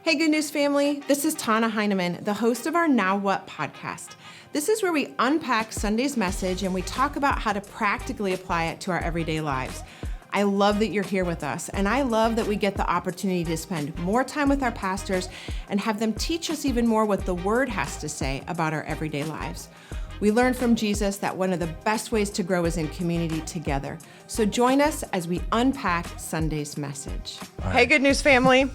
Hey, Good News family. This is Tana Heineman, the host of our Now What podcast. This is where we unpack Sunday's message and we talk about how to practically apply it to our everyday lives. I love that you're here with us, and I love that we get the opportunity to spend more time with our pastors and have them teach us even more what the Word has to say about our everyday lives. We learned from Jesus that one of the best ways to grow is in community together. So join us as we unpack Sunday's message. Hey, Good News family.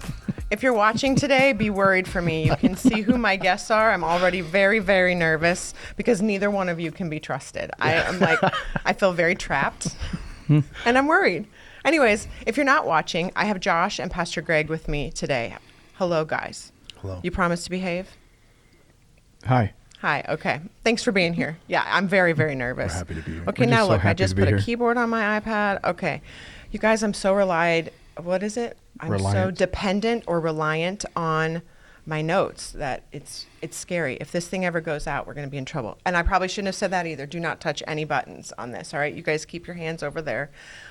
If you're watching today, be worried for me. You can see who my guests are. I'm already very, very nervous because neither one of you can be trusted. I feel very trapped and I'm worried. Anyways, if you're not watching, I have Josh and Pastor Greg with me today. Hello, guys. Hello. You promise to behave? Hi. Hi. Okay. Thanks for being here. Yeah, I'm very, very nervous. We're happy to be here. Okay, We're now just so look, I happy just to be put a here. keyboard on my iPad. Okay. You guys, I'm so what is it? I'm so Reliant. dependent or reliant on my notes that it's scary. If this thing ever goes out, we're going to be in trouble. And I probably shouldn't have said that either. Do not touch any buttons on this. All right. You guys keep your hands over there.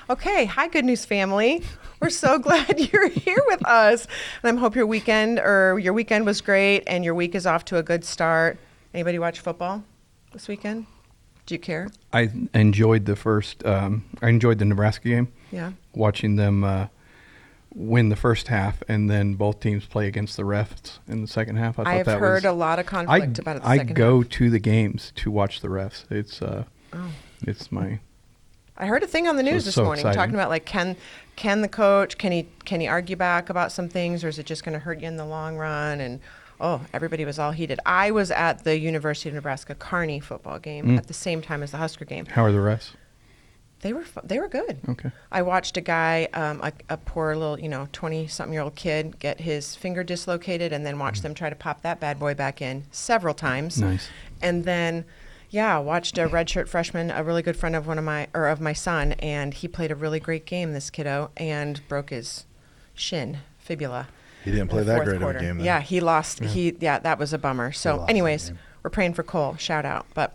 Okay. Hi, Good News family. We're so glad you're here with us. And I hope your weekend was great and your week is off to a good start. Anybody watch football this weekend? Do you care? I enjoyed the Nebraska game. Yeah. Watching them win the first half and then both teams play against the refs in the second half. I I've thought heard a lot of conflict about it. I go to the games to watch the refs. It's my. I heard a thing on the news this so morning exciting. talking about like can the coach can he argue back about some things, or is it just going to hurt you in the long run? And everybody was all heated. I was at the University of Nebraska Kearney football game at the same time as the Husker game. How are the refs? They were good. Okay. I watched a guy, a poor little 20-something-year-old kid get his finger dislocated, and then watched them try to pop that bad boy back in several times. Nice. And then, watched a redshirt freshman, a really good friend of my son, and he played a really great game, this kiddo, and broke his fibula. He didn't play that great of a game, though. Yeah, he lost. Yeah. That was a bummer. So, lost anyways, that game. we're praying for Cole. Shout out. But,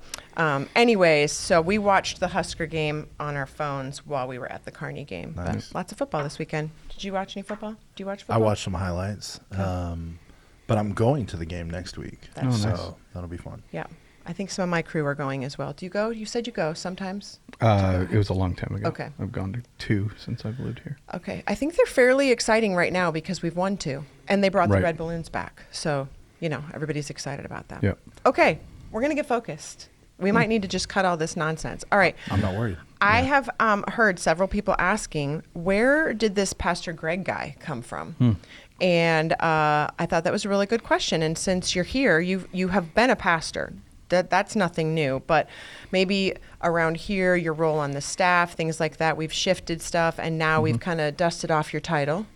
anyways, so we watched the Husker game on our phones while we were at the Kearney game. Nice. But lots of football this weekend. Did you watch any football? Do you watch football? I watched some highlights, but I'm going to the game next week, That's so nice. that'll be fun. Yeah. I think some of my crew are going as well. Do you go? You said you go sometimes? It was a long time ago. Okay. I've gone to 2 since I've lived here. Okay. I think they're fairly exciting right now because we've won 2. And they brought the Right. red balloons back. So, everybody's excited about that. Yep. Okay. We're going to get focused. We might need to just cut all this nonsense. All right. I'm not worried. I have heard several people asking, where did this Pastor Greg guy come from? And I thought that was a really good question. And since you're here, you have been a pastor. That's nothing new. But maybe around here, your role on the staff, things like that, we've shifted stuff. And now we've kind of dusted off your title.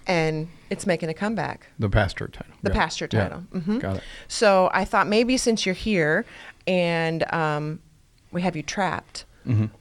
And it's making a comeback. The pastor title. The Yeah. pastor Yeah. title. Mhm. Got it. So I thought maybe since you're here and we have you trapped,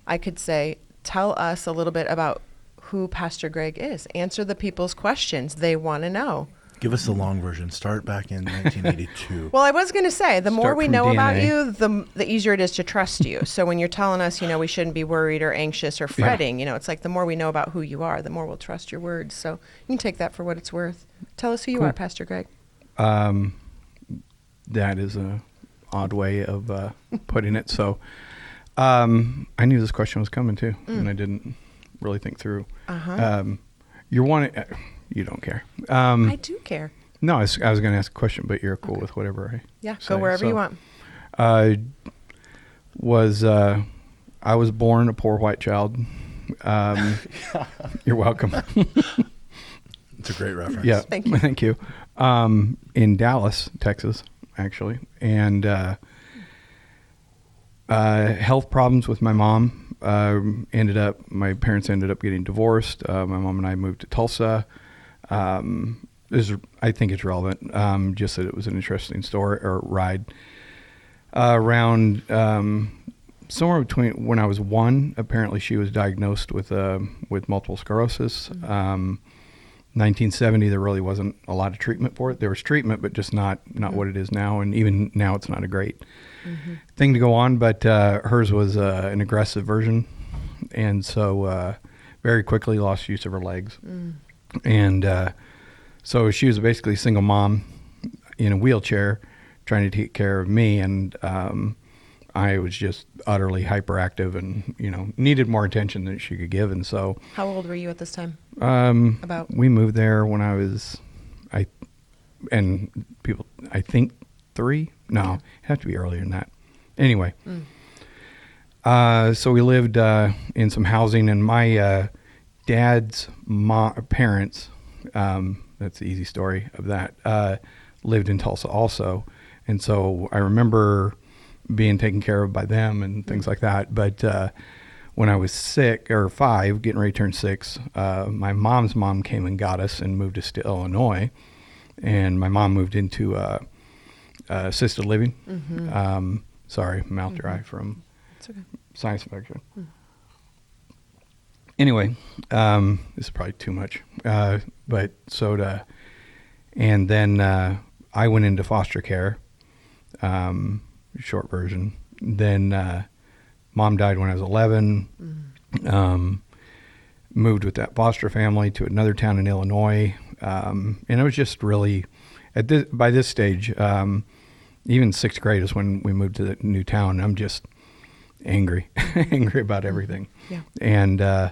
I could say, tell us a little bit about who Pastor Greg is. Answer the people's questions. They want to know. Give us the long version. Start back in 1982. Well, I was going to say, the more Start we from know about DNA. you, the easier it is to trust you. So when you're telling us, we shouldn't be worried or anxious or fretting, it's like the more we know about who you are, the more we'll trust your words. So you can take that for what it's worth. Tell us who you Cool. are, Pastor Greg. That is a odd way of putting it. So I knew this question was coming too, and I didn't really think through. You're one. You don't care. I do care. No, I was going to ask a question, but you're cool with whatever I Yeah, say. go wherever you want. I was born a poor white child. You're welcome. It's a great reference. Yeah, Thank you. Thank you. In Dallas, Texas, actually, and health problems with my mom. My parents ended up getting divorced. My mom and I moved to Tulsa. I think it's relevant. Just that it was an interesting story or ride around somewhere between when I was 1. Apparently, she was diagnosed with multiple sclerosis. 1970, there really wasn't a lot of treatment for it. There was treatment, but just not what it is now. And even now, it's not a great thing to go on. But hers was an aggressive version, and so very quickly lost use of her legs. And So she was basically a single mom in a wheelchair trying to take care of me. And I was just utterly hyperactive and, needed more attention than she could give. And so. How old were you at this time? We moved there when I was, I think 3? No, it had to be earlier than that. Anyway. So we lived in some housing, and my dad's parents, that's the easy story of that, lived in Tulsa also. And so I remember being taken care of by them and things like that. But when I was 5, getting ready to turn 6, my mom's mom came and got us and moved us to Illinois. And my mom moved into assisted living. Sorry, mouth dry from science fiction. Anyway, this is probably too much, but soda. And then I went into foster care, short version. Then mom died when I was 11. Moved with that foster family to another town in Illinois. And it was just really, by this stage, even 6th grade is when we moved to the new town. I'm just angry about everything. Yeah. And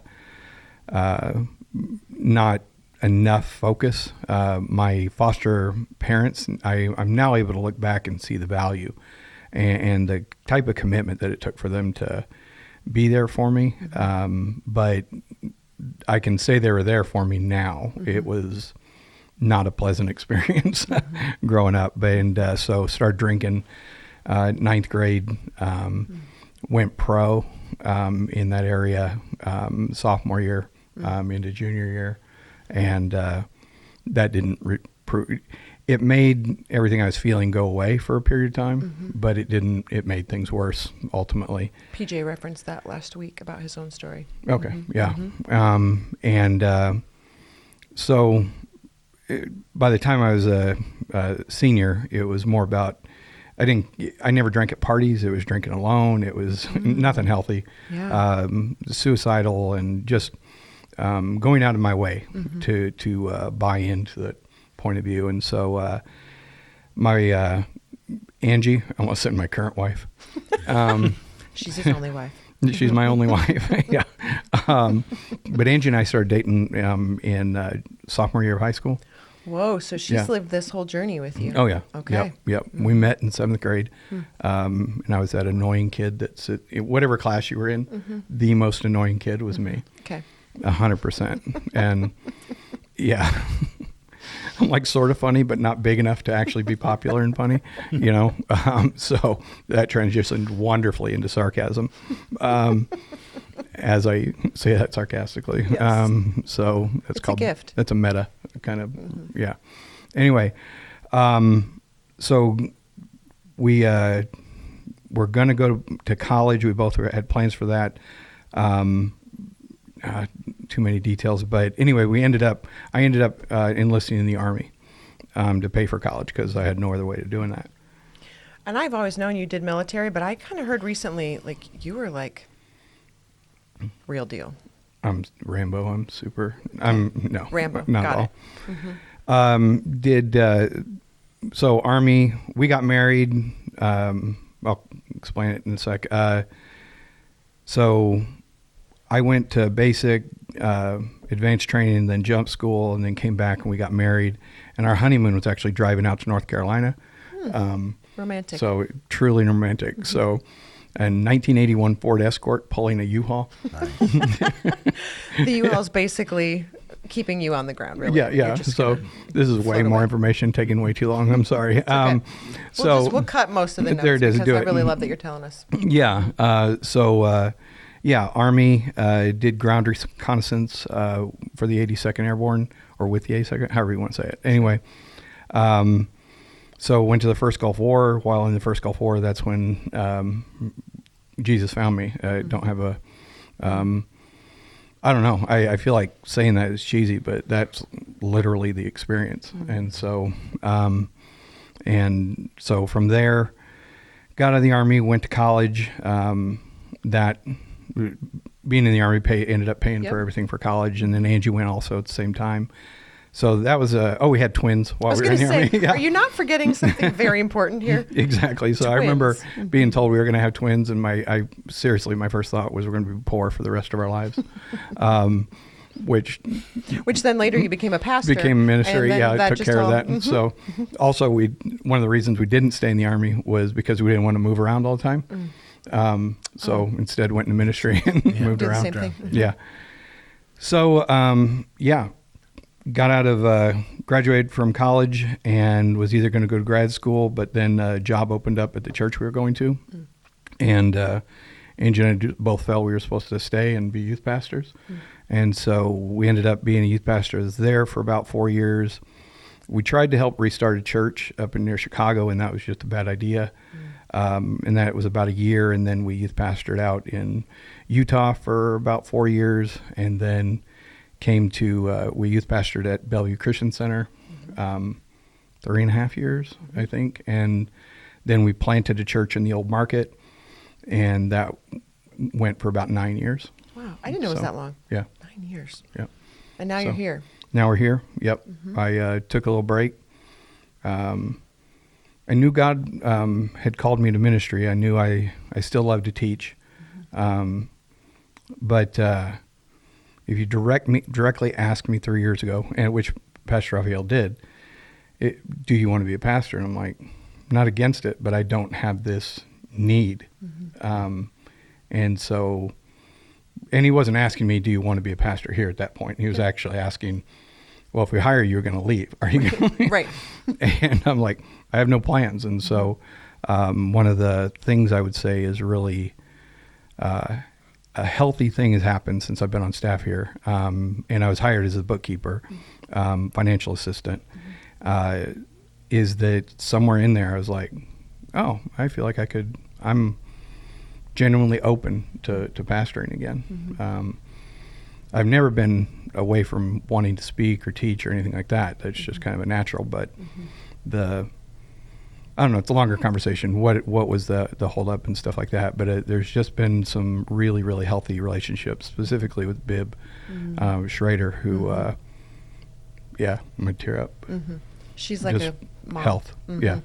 not enough focus. My foster parents, I'm now able to look back and see the value and the type of commitment that it took for them to be there for me. But I can say they were there for me now. It was not a pleasant experience growing up. And so started drinking 9th grade, went pro in that area sophomore year into junior year. And that didn't it made everything I was feeling go away for a period of time, but it made things worse ultimately. PJ referenced that last week about his own story. Okay. Yeah. So by the time I was a senior, it was more about, I never drank at parties. It was drinking alone. It was nothing healthy, suicidal, and just going out of my way to buy into that point of view. And so my Angie, I almost said my current wife. She's his only wife. She's my only wife. Yeah. But Angie and I started dating in sophomore year of high school. Whoa, so she's lived this whole journey with you. Oh, yeah. Okay. Yep. We met in 7th grade, and I was that annoying kid that's whatever class you were in, the most annoying kid was me. Okay. 100%. And, yeah. I'm like sort of funny, but not big enough to actually be popular and funny, so that transitioned wonderfully into sarcasm, as I say that sarcastically. Yes. So it's called a gift. That's a meta kind of, yeah. Anyway, so we were going to go to college. We both had plans for that. Too many details, but anyway, I ended up enlisting in the Army to pay for college because I had no other way of doing that. And I've always known you did military, but I kind of heard recently, you were real deal. I'm Rambo. I'm super. No Rambo. Not Got at all. So Army. We got married. I'll explain it in a sec. So I went to basic, advanced training, then jump school, and then came back and we got married. And our honeymoon was actually driving out to North Carolina. Romantic. So truly romantic. So, a 1981 Ford Escort pulling a U-Haul. The U-Haul's basically keeping you on the ground, really. Yeah. So this is way more information, taking way too long. I'm sorry. Okay. We'll cut most of the notes there it is. because I really love that you're telling us. Yeah. Army, did ground reconnaissance for the 82nd Airborne, or with the 82nd, however you want to say it. Anyway, so went to the first Gulf War. While in the first Gulf War, that's when Jesus found me. I don't have a, I don't know. I feel like saying that is cheesy, but that's literally the experience. And so from there, got out of the Army, went to college. That being in the Army ended up paying for everything for college. And then Angie went also at the same time. So that was we had twins I while was we were going in to the say, Army. Yeah. are you not forgetting something very important here? Exactly. So I remember being told we were going to have twins, and my first thought was we're going to be poor for the rest of our lives. Which then later you became a pastor. Became a minister. and then Yeah, I that took just care of all- that. And so also one of the reasons we didn't stay in the Army was because we didn't want to move around all the time. Instead went into ministry and moved Do the around. same thing. Yeah. So, got out of, graduated from college and was either going to go to grad school, but then a job opened up at the church we were going to. And Angie and I both felt we were supposed to stay and be youth pastors. And so we ended up being a youth pastor. I was there for about 4 years. We tried to help restart a church up in near Chicago, and that was just a bad idea. And that was about a year, and then we youth pastored out in Utah for about 4 years, and then came to, we youth pastored at Bellevue Christian Center 3.5 years, I think. And then we planted a church in the Old Market, and that went for about 9 years. Wow. I didn't know it was that long. Yeah. 9 years. Yeah. And now you're here. Now we're here. Yep. I took a little break. I knew God had called me to ministry. I knew I still love to teach. But if you directly asked me 3 years ago, and which Pastor Raphael did, do you want to be a pastor? And I'm like, not against it, but I don't have this need. And so, and he wasn't asking me, do you want to be a pastor here at that point? He was actually asking, well, if we hire you, you're going to leave. Are you going to leave? Right. And I'm like, I have no plans. And so one of the things I would say is really a healthy thing has happened since I've been on staff here. And I was hired as a bookkeeper, financial assistant, is that somewhere in there I was like, oh, I feel like I'm genuinely open to pastoring again. I've never been away from wanting to speak or teach or anything like that. That's just kind of a natural, but I don't know, it's a longer conversation. What was the hold up and stuff like that, but there's just been some really, really healthy relationships, specifically with Bib Schrader, who, I'm gonna tear up. She's like Just a mom. health. Yeah.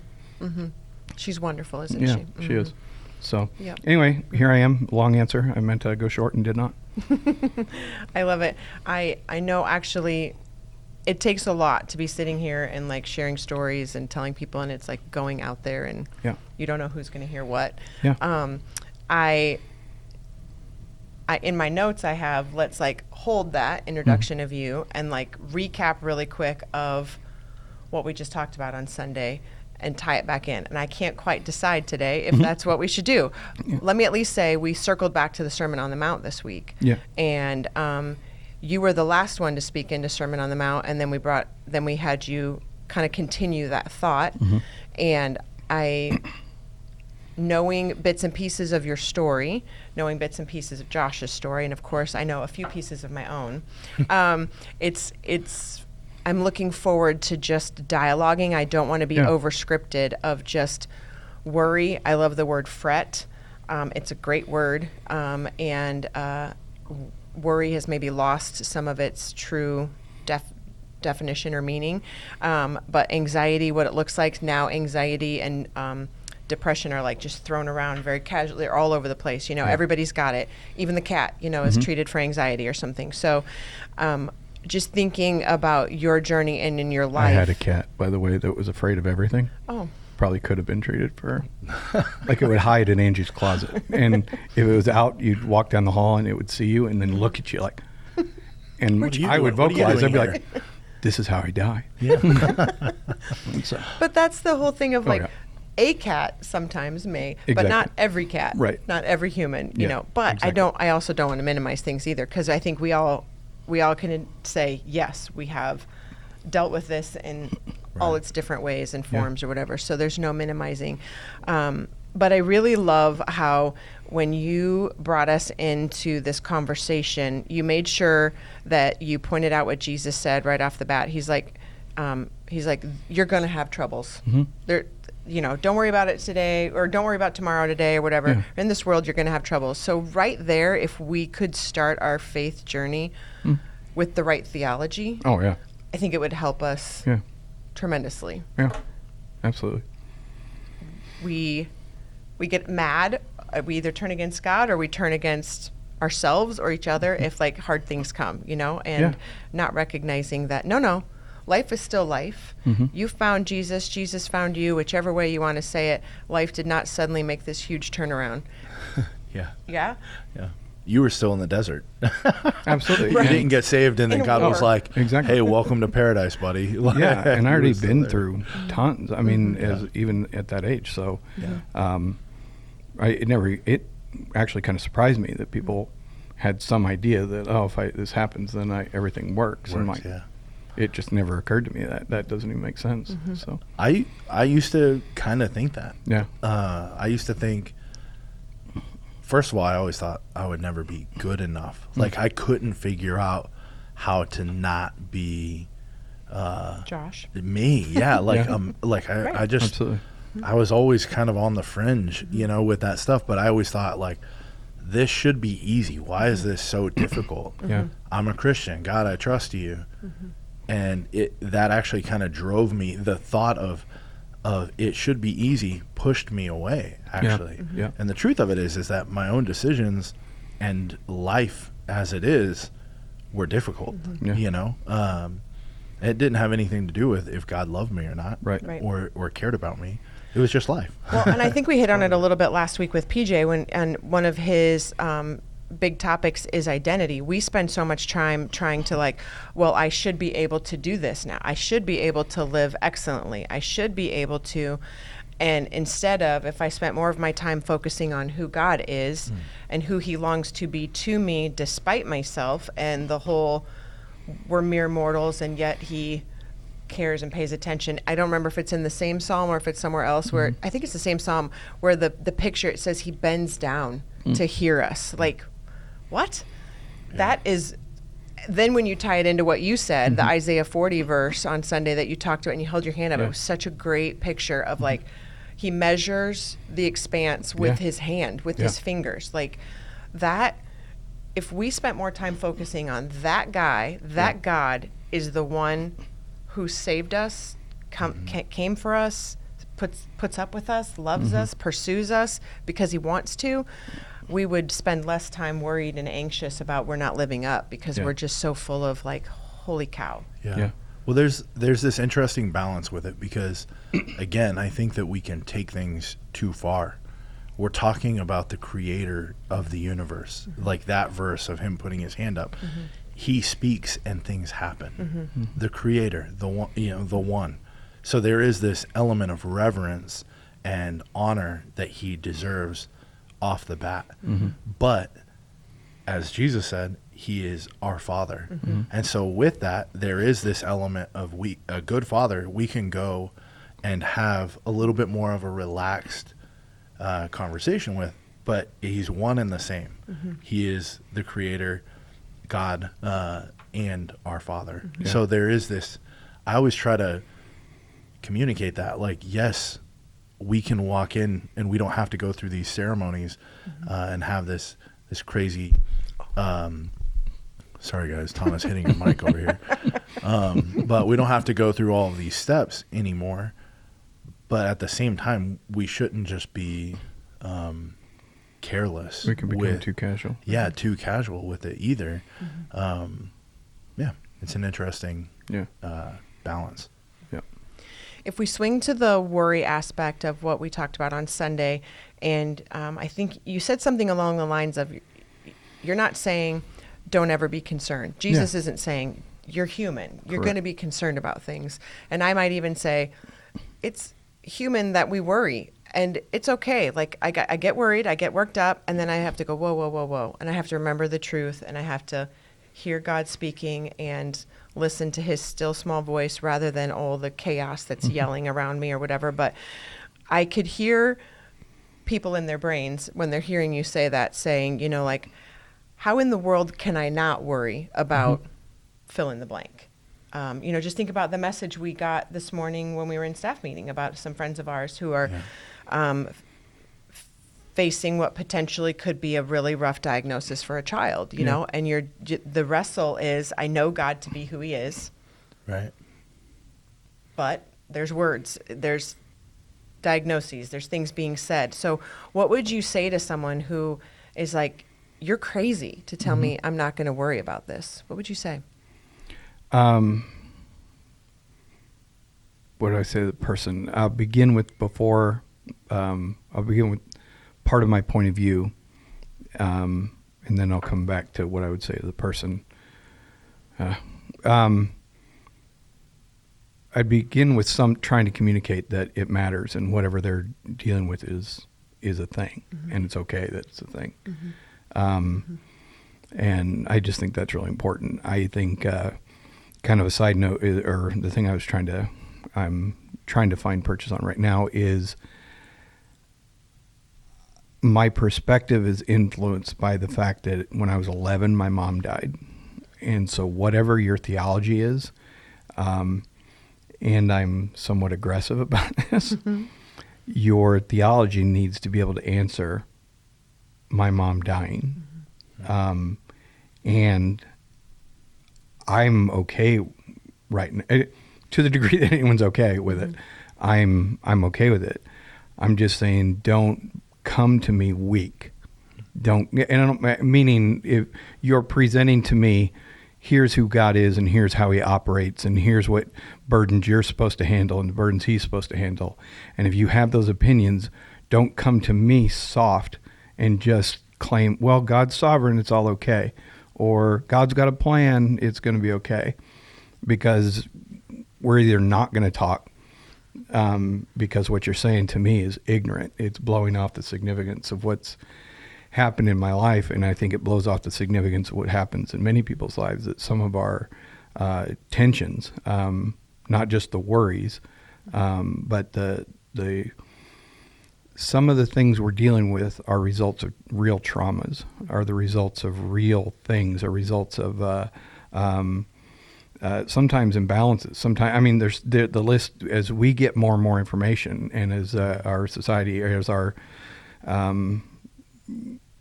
She's wonderful, isn't Yeah, she? she is. So Yep. anyway, here I am. Long answer. I meant to go short and did not. I love it. I know actually it takes a lot to be sitting here and like sharing stories and telling people, and it's like going out there and you don't know who's going to hear what. Yeah. I in my notes I have, let's like hold that introduction of you and like recap really quick of what we just talked about on Sunday and tie it back in. And I can't quite decide today if that's what we should do. Let me at least say we circled back to the Sermon on the Mount this week. Yeah. And you were the last one to speak into Sermon on the Mount, and then we had you kind of continue that thought. And knowing bits and pieces of your story, knowing bits and pieces of Josh's story, and of course I know a few pieces of my own, I'm looking forward to just dialoguing. I don't want to be over-scripted of just worry. I love the word fret. It's a great word. And worry has maybe lost some of its true definition or meaning. But anxiety, what it looks like now, anxiety and depression are like just thrown around very casually. They're all over the place. You know, everybody's got it. Even the cat, is treated for anxiety or something. So just thinking about your journey and in your life. I had a cat, by the way, that was afraid of everything. Oh. Probably could have been treated for, like it would hide in Angie's closet. And if it was out, you'd walk down the hall and it would see you and then look at you like, and I would vocalize, I'd be like, this is how I die. Yeah. So, but that's the whole thing of a cat sometimes may, but not every cat, right? Not every human, you know. But exactly. I also don't want to minimize things either, because I think we all can say yes, we have dealt with this in all its different ways and forms or whatever. So there's no minimizing. But I really love how when you brought us into this conversation, you made sure that you pointed out what Jesus said right off the bat. He's like, you're going to have troubles. There, don't worry about it today, or don't worry about tomorrow today, or whatever. Yeah. In this world, you're going to have troubles. So right there, if we could start our faith journey with the right theology. Oh, yeah. I think it would help us Yeah. tremendously. Yeah. Absolutely. We get mad. We either turn against God or we turn against ourselves or each other if like hard things come, and Yeah. not recognizing that no, life is still life. Mhm. You found Jesus, Jesus found you, whichever way you want to say it. Life did not suddenly make this huge turnaround. Yeah. Yeah. Yeah. You were still in the desert. Absolutely. You And- didn't get saved, and then In God was war. like, Exactly. "Hey, welcome to paradise, buddy." Yeah, and I You already were still been there. through tons. I mean, as even at that age. So, Yeah. it actually kind of surprised me that people had some idea that if this happens, then everything works. And Works, yeah. it just never occurred to me that doesn't even make sense. So I used to kind of think that. yeah, I used to think. First of all, I always thought I would never be good enough. Like I couldn't figure out how to not be Josh. me. Yeah, like Yeah. I just absolutely. I was always kind of on the fringe, with that stuff. But I always thought like, this should be easy. Why is this so difficult? Yeah. I'm a Christian. God, I trust you. And that actually kind of drove me. The thought of it should be easy pushed me away, actually. Yeah. And the truth of it is that my own decisions and life as it is were difficult. Yeah. It didn't have anything to do with if God loved me or not, Right. Right. or cared about me. It was just life. Well, and I think we hit on it a little bit last week with PJ and one of his big topics is identity. We spend so much time trying to I should be able to do this now. I should be able to live excellently. I should be able to, and instead of, if I spent more of my time focusing on who God is and who he longs to be to me despite myself and the whole we're mere mortals and yet he cares and pays attention. I don't remember if it's in the same psalm or if it's somewhere else where I think it's the same psalm where the picture, it says he bends down to hear us. Like, what? That is, then when you tie it into what you said, the Isaiah 40 verse on Sunday that you talked about and you held your hand up, it was such a great picture of like, he measures the expanse with his hand, with his fingers. Like that, if we spent more time focusing on that guy, that God is the one who saved us, came for us, puts up with us, loves us, pursues us because he wants to, we would spend less time worried and anxious about we're not living up because we're just so full of like, holy cow. Yeah. Well, there's this interesting balance with it because, again, I think that we can take things too far. We're talking about the creator of the universe, like that verse of him putting his hand up. He speaks and things happen. The creator, the one, the one. So there is this element of reverence and honor that he deserves off the bat. But as Jesus said, he is our father. And so with that, there is this element of a good father, we can go and have a little bit more of a relaxed conversation with, but he's one and the same. He is the creator, God, and our father. So there is this, I always try to communicate that, like, yes, we can walk in and we don't have to go through these ceremonies and have this crazy, sorry guys, Thomas hitting a mic over here. But we don't have to go through all of these steps anymore. But at the same time, we shouldn't just be careless. We can become too casual. Yeah, too casual with it either. Yeah, it's an interesting balance. Yeah. If we swing to the worry aspect of what we talked about on Sunday, and I think you said something along the lines of, you're not saying don't ever be concerned. Jesus isn't saying you're human. You're going to be concerned about things. And I might even say it's human that we worry. And it's okay. Like I get worried, I get worked up, and then I have to go, whoa, whoa, whoa, whoa. And I have to remember the truth, and I have to hear God speaking and listen to his still small voice rather than all the chaos that's yelling around me or whatever. But I could hear people in their brains when they're hearing you say that, saying, like, how in the world can I not worry about fill in the blank? Just think about the message we got this morning when we were in staff meeting about some friends of ours who are facing what potentially could be a really rough diagnosis for a child, and the wrestle is, I know God to be who he is. Right. But there's words, there's diagnoses, there's things being said. So what would you say to someone who is like, you're crazy to tell me I'm not going to worry about this? What would you say? What do I say to the person? I'll begin with part of my point of view, and then I'll come back to what I would say to the person. I'd begin with trying to communicate that it matters and whatever they're dealing with is a thing, and it's okay that it's a thing. And I just think that's really important. I think kind of a side note, or the thing I'm trying to find purchase on right now is my perspective is influenced by the fact that when I was 11, my mom died. And so whatever your theology is, and I'm somewhat aggressive about this, your theology needs to be able to answer my mom dying. And I'm okay right now, to the degree that anyone's okay with it. I'm okay with it. I'm just saying, don't come to me weak. Meaning if you're presenting to me, here's who God is and here's how he operates and here's what burdens you're supposed to handle and the burdens he's supposed to handle. And if you have those opinions, don't come to me soft and just claim, well, God's sovereign, it's all okay. Or God's got a plan, it's going to be okay. Because we're either not going to talk because what you're saying to me is ignorant. It's blowing off the significance of what's happened in my life, and I think it blows off the significance of what happens in many people's lives, that some of our tensions, not just the worries, but the some of the things we're dealing with are results of real traumas, are the results of real things, are results of sometimes imbalances. Sometimes, I mean, there's the list as we get more and more information, and as our society, as our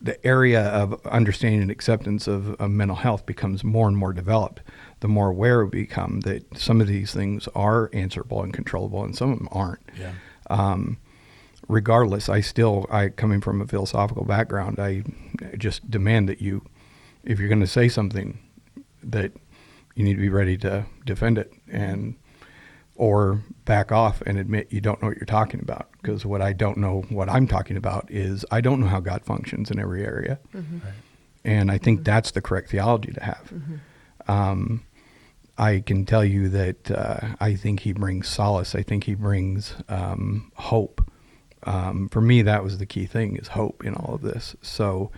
the area of understanding and acceptance of mental health becomes more and more developed, the more aware we become that some of these things are answerable and controllable, and some of them aren't. Yeah. Regardless, I coming from a philosophical background, I just demand that you, if you're going to say something, that you need to be ready to defend it or back off and admit you don't know what you're talking about. Because what I'm talking about is I don't know how God functions in every area. Right. And I think that's the correct theology to have. I can tell you that I think he brings solace. I think he brings hope. For me, that was the key thing, is hope in all of this. So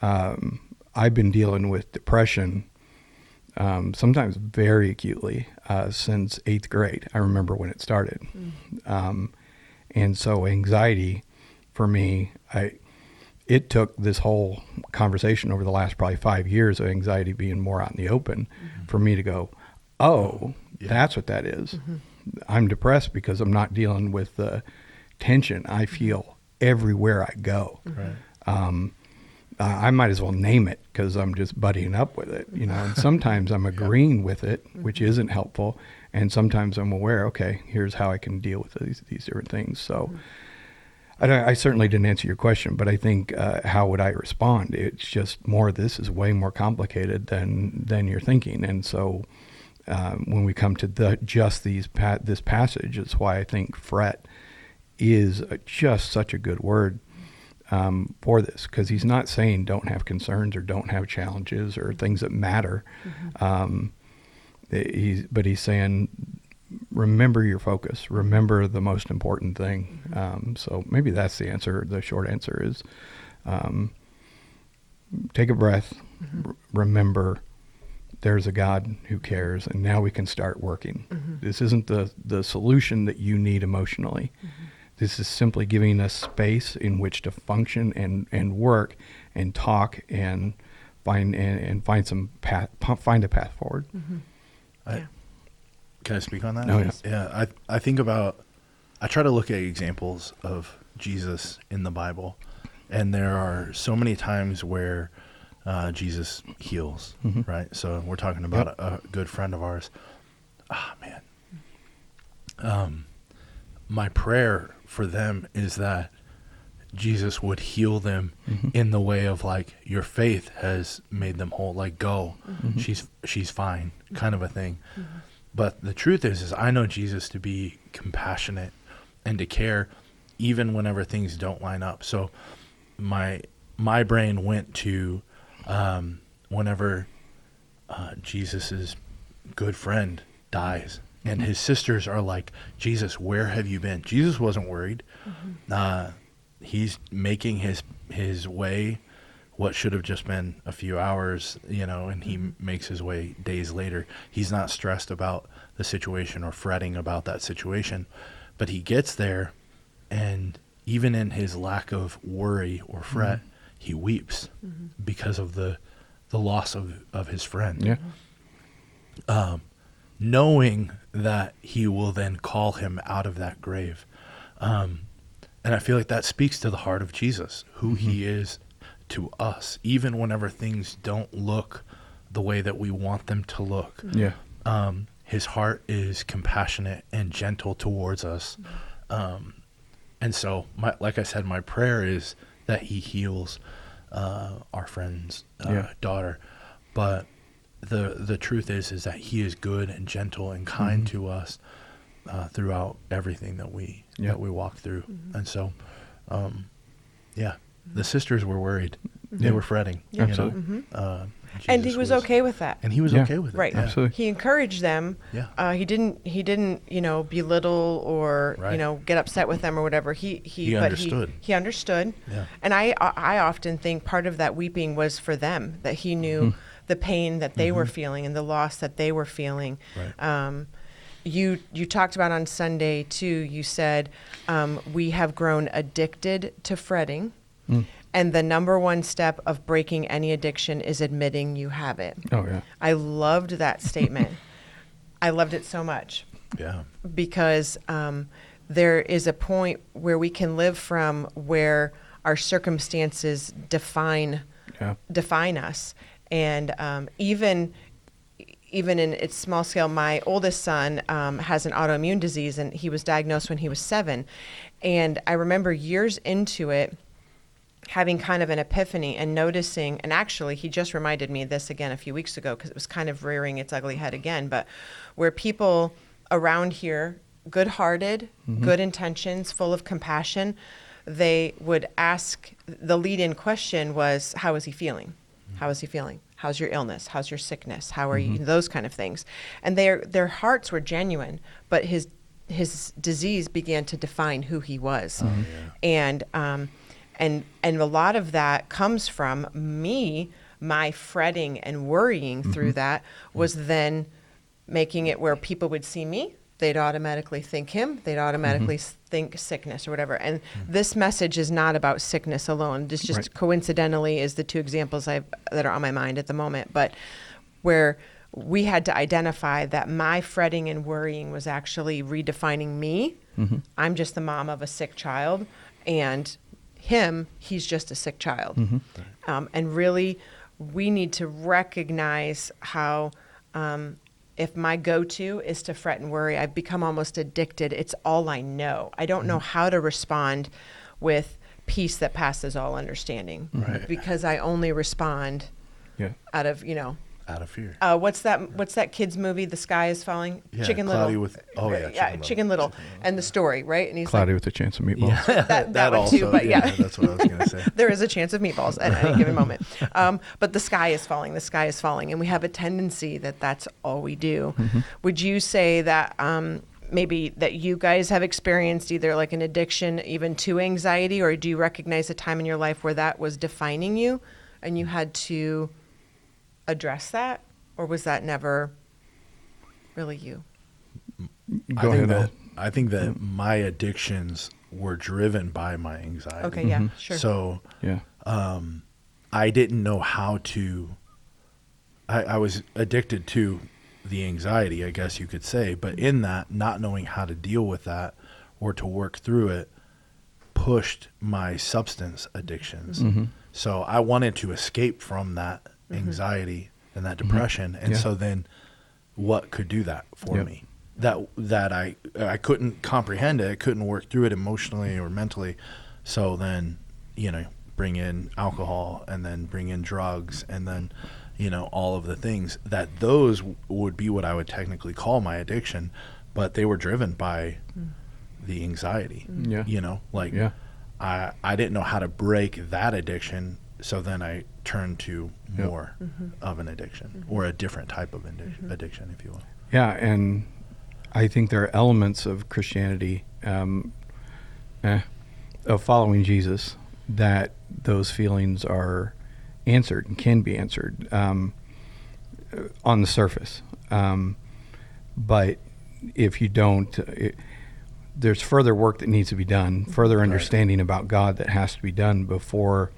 I've been dealing with depression sometimes very acutely since 8th grade. I remember when it started. And so anxiety for me, it took this whole conversation over the last probably 5 years of anxiety being more out in the open for me to go, that's what that is. I'm depressed because I'm not dealing with the tension I feel everywhere I go. Right. I might as well name it because I'm just buddying up with it, and sometimes I'm agreeing with it, which isn't helpful. And sometimes I'm aware, okay, here's how I can deal with these different things. So I certainly didn't answer your question, but I think how would I respond? It's just this is way more complicated than you're thinking. And so when we come to this passage, it's why I think fret is just such a good word for this, because he's not saying don't have concerns or don't have challenges or things that matter. But he's saying, remember your focus, remember the most important thing. So maybe that's the answer. The short answer is take a breath, remember there's a God who cares, and now we can start working. This isn't the solution that you need emotionally. This is simply giving us space in which to function and work and talk and find a path forward. Can I speak on that? Oh, yes. Yeah. I think I try to look at examples of Jesus in the Bible, and there are so many times where Jesus heals, right? So we're talking about a good friend of ours. my prayer for them is that Jesus would heal them in the way of like, your faith has made them whole, like, go, she's fine, kind of a thing. But the truth is I know Jesus to be compassionate and to care even whenever things don't line up. So my brain went to whenever Jesus's good friend dies and his sisters are like, Jesus, where have you been? Jesus wasn't worried. He's making his way, what should have just been a few hours, and he makes his way days later. He's not stressed about the situation or fretting about that situation, but he gets there, and even in his lack of worry or fret, he weeps because of the loss of his friend. Yeah. Knowing that he will then call him out of that grave. And I feel like that speaks to the heart of Jesus, who he is to us, even whenever things don't look the way that we want them to look. Yeah. His heart is compassionate and gentle towards us. And so, like I said, my prayer is that he heals our friend's daughter. But the truth is that he is good and gentle and kind to us throughout everything that we walk through. And so, the sisters were worried. They were fretting. Absolutely. And he was okay with that. And he was okay with it. Right. Yeah. Absolutely. He encouraged them. Yeah. He didn't, belittle or, Right. get upset with them or whatever. He understood. He understood. Yeah. And I often think part of that weeping was for them, that he knew the pain that they were feeling and the loss that they were feeling. Right. You talked about on Sunday too, you said, we have grown addicted to fretting. And the number one step of breaking any addiction is admitting you have it. Oh, yeah. I loved that statement. I loved it so much. Yeah. Because there is a point where we can live from where our circumstances define us. And even in its small scale, my oldest son has an autoimmune disease, and he was diagnosed when he was 7. And I remember years into it, having kind of an epiphany and noticing, and actually he just reminded me of this again a few weeks ago because it was kind of rearing its ugly head again, but where people around here, good-hearted, good intentions, full of compassion, they would ask, the lead-in question was, how is he feeling? How is he feeling? How's your illness? How's your sickness? How are you? Those kind of things. And their hearts were genuine, but his disease began to define who he was. And a lot of that comes from my fretting and worrying through that was then making it where people would see me, they'd automatically think him, they'd automatically think sickness or whatever. And this message is not about sickness alone. This just coincidentally is the two examples that are on my mind at the moment, but where we had to identify that my fretting and worrying was actually redefining me. I'm just the mom of a sick child, and he's just a sick child. And really, we need to recognize how if my go-to is to fret and worry, I've become almost addicted. It's all I know. I don't know how to respond with peace that passes all understanding, because I only respond out of, Out of fear. What's that kid's movie? The Sky is Falling. Yeah, Chicken Cloudy Little. Chicken Little, and the story, right? And he's Cloudy like, with a chance of meatballs. Yeah, that one also, too. But yeah, that's what I was gonna say. There is a chance of meatballs at any given moment. But the sky is falling. The sky is falling, and we have a tendency that's all we do. Would you say that maybe that you guys have experienced either like an addiction even to anxiety, or do you recognize a time in your life where that was defining you, and you had to address that, or was that never really you? I think that my addictions were driven by my anxiety. Okay, yeah, sure. So Yeah. I didn't know how to. I was addicted to the anxiety, I guess you could say, but in that, not knowing how to deal with that or to work through it, pushed my substance addictions. So I wanted to escape from that anxiety and that depression, and so then what could do that for Yep. me. That I couldn't comprehend it, I couldn't work through it emotionally or mentally. So then, bring in alcohol, and then bring in drugs, and then, all of the things that those would be what I would technically call my addiction, but they were driven by the anxiety. Yeah. Yeah. I didn't know how to break that addiction. So then I turned to more of an addiction, or a different type of addiction, if you will. Yeah, and I think there are elements of Christianity, of following Jesus, that those feelings are answered and can be answered on the surface. But if you don't, there's further work that needs to be done, further understanding about God that has to be done before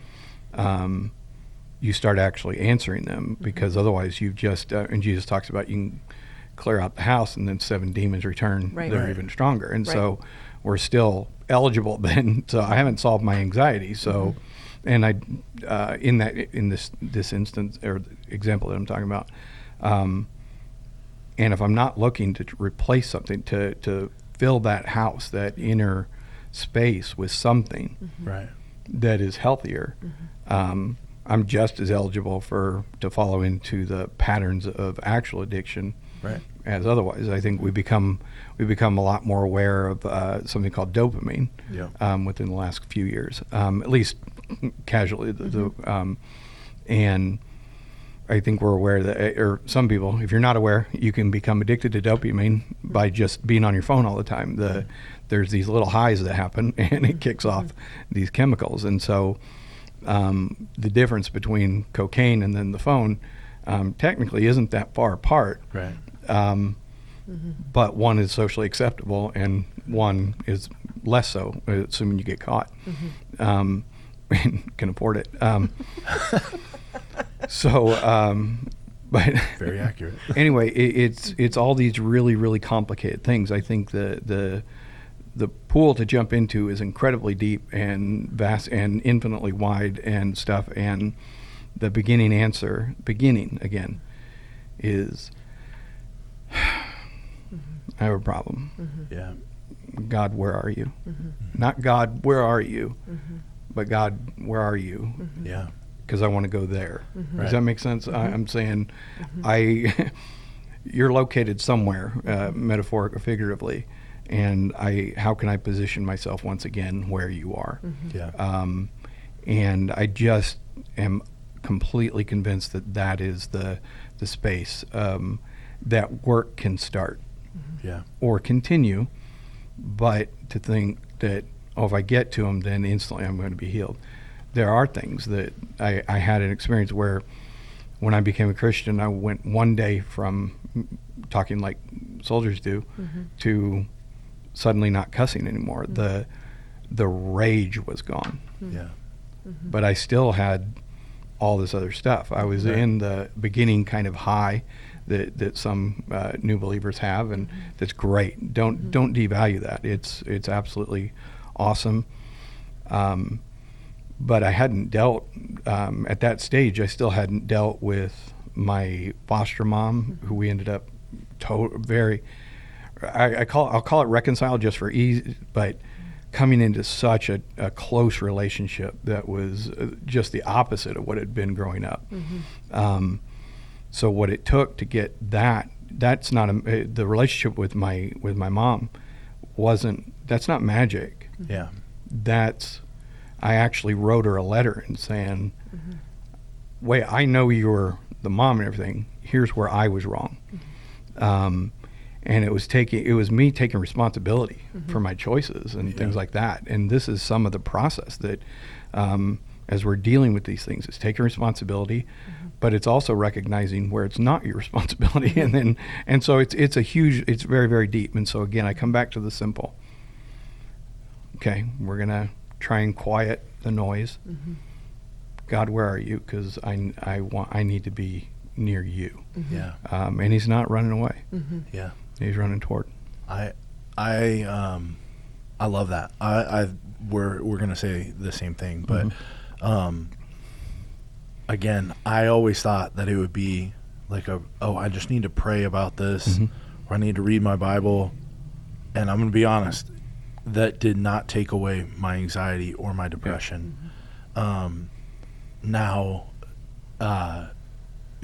you start actually answering them, because otherwise you've just, and Jesus talks about you can clear out the house and then 7 demons return. Right. They're Right. even stronger. And Right. so we're still eligible then. So I haven't solved my anxiety. So, and I, in this instance or example that I'm talking about, and if I'm not looking to replace something, to fill that house, that inner space with something Right. that is healthier, I'm just as eligible to follow into the patterns of actual addiction Right. as otherwise. I think we become a lot more aware of something called dopamine Yeah. within the last few years, at least casually. And I think we're aware that, or some people, if you're not aware, you can become addicted to dopamine by just being on your phone all the time. There's these little highs that happen, and it kicks off these chemicals. And so the difference between cocaine and then the phone technically isn't that far apart. Right. But one is socially acceptable and one is less so, assuming you get caught and can afford it. But Very accurate. anyway, it's all these really, really complicated things. I think the pool to jump into is incredibly deep and vast and infinitely wide and stuff. And the beginning again, is I have a problem. Yeah. God, where are you? Not God, where are you? But God, where are you? Yeah. Because I want to go there. Right. Does that make sense? I'm saying, you're located somewhere, metaphoric or figuratively, and how can I position myself once again where you are? Yeah. And I just am completely convinced that is the space that work can start Yeah. or continue, but to think that, if I get to them, then instantly I'm going to be healed. There are things that I had an experience where when I became a Christian, I went one day from talking like soldiers do to suddenly not cussing anymore. The rage was gone, Yeah. but I still had all this other stuff. I was Right. in the beginning kind of high that some new believers have, and that's great. Don't devalue that. It's absolutely awesome. But I hadn't dealt at that stage. I still hadn't dealt with my foster mom, who we ended up I'll call it reconcile just for ease, but coming into such a close relationship that was just the opposite of what had been growing up. So what it took to get that's not the relationship with my mom that's not magic. Yeah. I actually wrote her a letter and saying, wait, I know you're the mom and everything. Here's where I was wrong. And it was me taking responsibility for my choices and things like that. And this is some of the process that, as we're dealing with these things, it's taking responsibility, but it's also recognizing where it's not your responsibility. And so it's very, very deep. And so again, I come back to the simple. Okay, we're going to try and quiet the noise. God, where are you? Because I need to be near you. Yeah. And he's not running away. Yeah. He's running toward. I love that. We're gonna say the same thing, but again, I always thought that it would be like I just need to pray about this, or I need to read my Bible. And I'm going to be honest, that did not take away my anxiety or my depression. Now,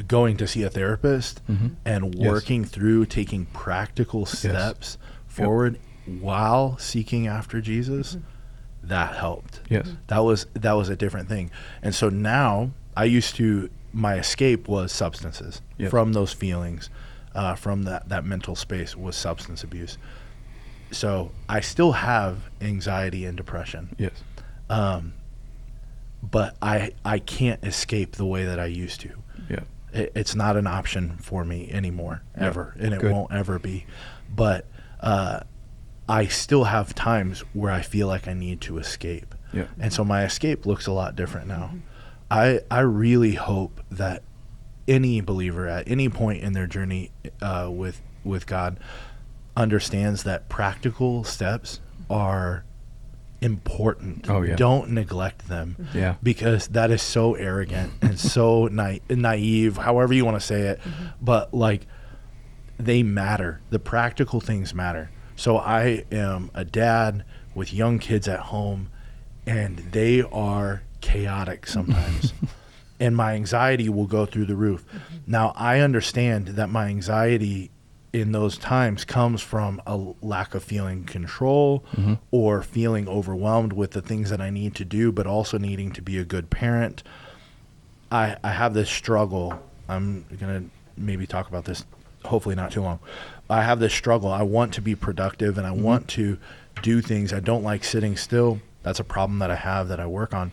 going to see a therapist and working through taking practical steps forward while seeking after Jesus, that helped. That was a different thing. And so now my escape was substances from those feelings, from that mental space was substance abuse. So I still have anxiety and depression. But I can't escape the way that I used to. It's not an option for me anymore, ever, and it won't ever be. But I still have times where I feel like I need to escape. And so my escape looks a lot different now. I really hope that any believer at any point in their journey with God understands that practical steps are important. Don't neglect them. Because that is so arrogant and so naive, however you want to say it. But like, they matter. The practical things matter. So I am a dad with young kids at home, and they are chaotic sometimes. And my anxiety will go through the roof. Now, I understand that my anxiety in those times comes from a lack of feeling control or feeling overwhelmed with the things that I need to do, but also needing to be a good parent. I have this struggle. I'm going to maybe talk about this, hopefully not too long. I have this struggle. I want to be productive, and I want to do things. I don't like sitting still. That's a problem that I have that I work on.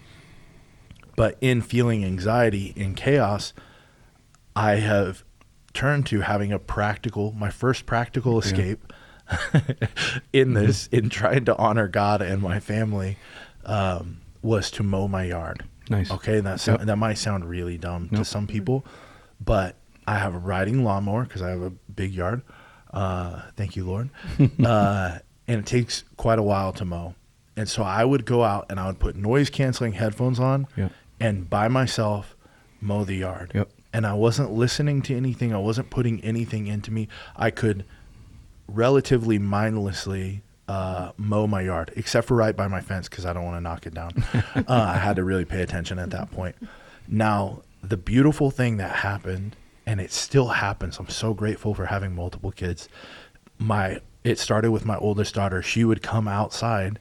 But in feeling anxiety and chaos, I have turned to having my first practical escape in trying to honor God and my family, was to mow my yard. Nice. Okay, that might sound really dumb to some people, but I have a riding lawnmower because I have a big yard. Thank you, Lord. And it takes quite a while to mow. And so I would go out and I would put noise canceling headphones on and by myself mow the yard. And I wasn't listening to anything. I wasn't putting anything into me. I could relatively mindlessly mow my yard, except for right by my fence because I don't want to knock it down. I had to really pay attention at that point. Now, the beautiful thing that happened, and it still happens, I'm so grateful for having multiple kids. It started with my oldest daughter. She would come outside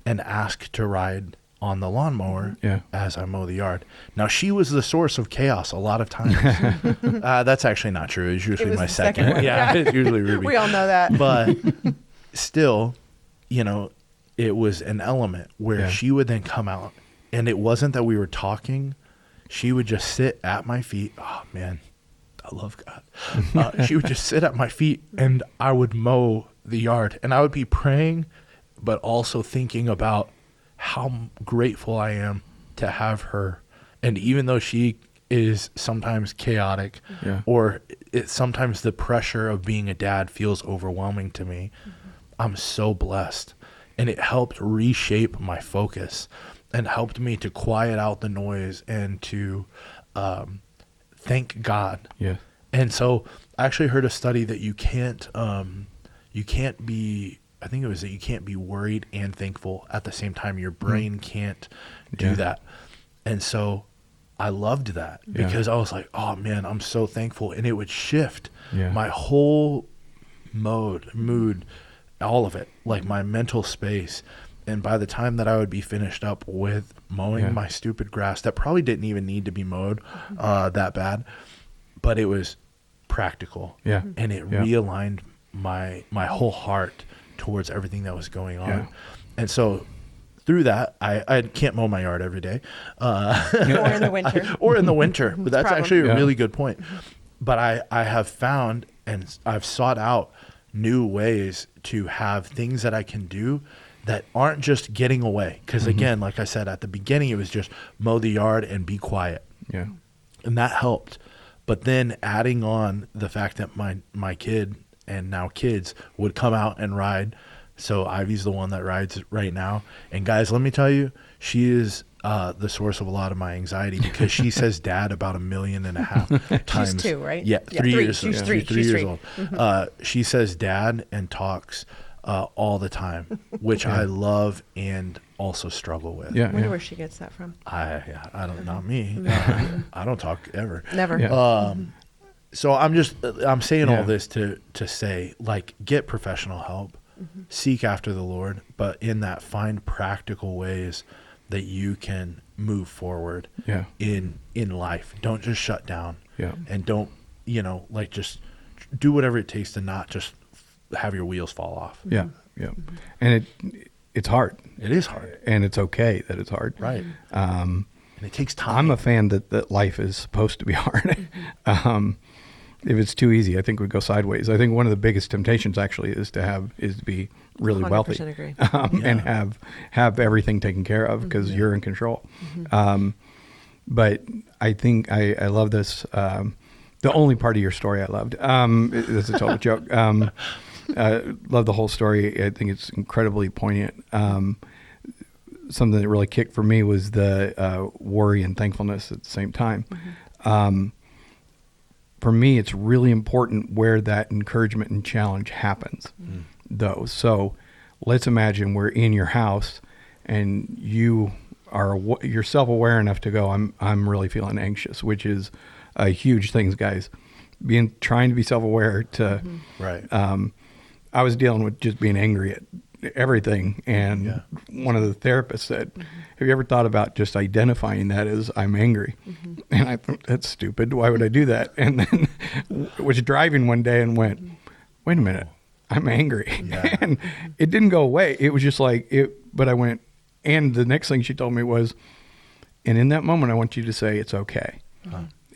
and ask to ride on the lawnmower as I mow the yard. Now, she was the source of chaos a lot of times. That's actually not true. It's usually my second one. It's usually Ruby. We all know that. But still, it was an element where she would then come out, and it wasn't that we were talking. She would just sit at my feet. Oh, man, I love God. She would just sit at my feet, and I would mow the yard. And I would be praying, but also thinking about how grateful I am to have her. And even though she is sometimes chaotic or sometimes the pressure of being a dad feels overwhelming to me, I'm so blessed. And it helped reshape my focus and helped me to quiet out the noise and to thank God. And so I actually heard a study that you can't be, I think it was that you can't be worried and thankful at the same time. Your brain can't do that. And so I loved that because I was like, oh man, I'm so thankful. And it would shift my whole mood, all of it, like my mental space. And by the time that I would be finished up with mowing my stupid grass that probably didn't even need to be mowed that bad, but it was practical. And it realigned my whole heart towards everything that was going on. And so through that, I can't mow my yard every day. Or in the winter. But that's actually a really good point. But I have found and I've sought out new ways to have things that I can do that aren't just getting away. Because again, like I said, at the beginning, it was just mow the yard and be quiet. And that helped. But then adding on the fact that my kid and now kids would come out and ride So Ivy's the one that rides right now. And guys, let me tell you, she is the source of a lot of my anxiety because she says dad about 1.5 million times. She's 2, right? Yeah, 3 years. She's Yeah. 3. She's 3 years 3. old. Mm-hmm. She says dad and talks all the time, which I love and also struggle with. Yeah. I wonder where she gets that from. I don't, not me. I don't talk ever. Never. Yeah. So I'm saying Yeah. all this to say, like, get professional help, seek after the Lord, but in that find practical ways that you can move forward Yeah. in life. Don't just shut down. Yeah. And don't, like, just do whatever it takes to not just have your wheels fall off. Yeah. Yeah. And it's hard. It is hard. And it's okay that it's hard. Right. And it takes time. I'm a fan that life is supposed to be hard. If it's too easy, I think we go sideways. I think one of the biggest temptations actually is to be really wealthy, 100% agree. and have everything taken care of because you're in control. But I think I love this. The only part of your story I loved. It's a total joke. Love the whole story. I think it's incredibly poignant. Something that really kicked for me was the worry and thankfulness at the same time. For me, it's really important where that encouragement and challenge happens, though. So let's imagine we're in your house and you're self-aware enough to go, I'm really feeling anxious, which is a huge thing, guys. Trying to be self-aware to, right. I was dealing with just being angry at everything. And one of the therapists said, have you ever thought about just identifying that as I'm angry? And I thought, that's stupid. Why would I do that? And then was driving one day and went, wait a minute, I'm angry. Yeah. And it didn't go away. It was just like it, but I went, and the next thing she told me was, and in that moment, I want you to say it's okay.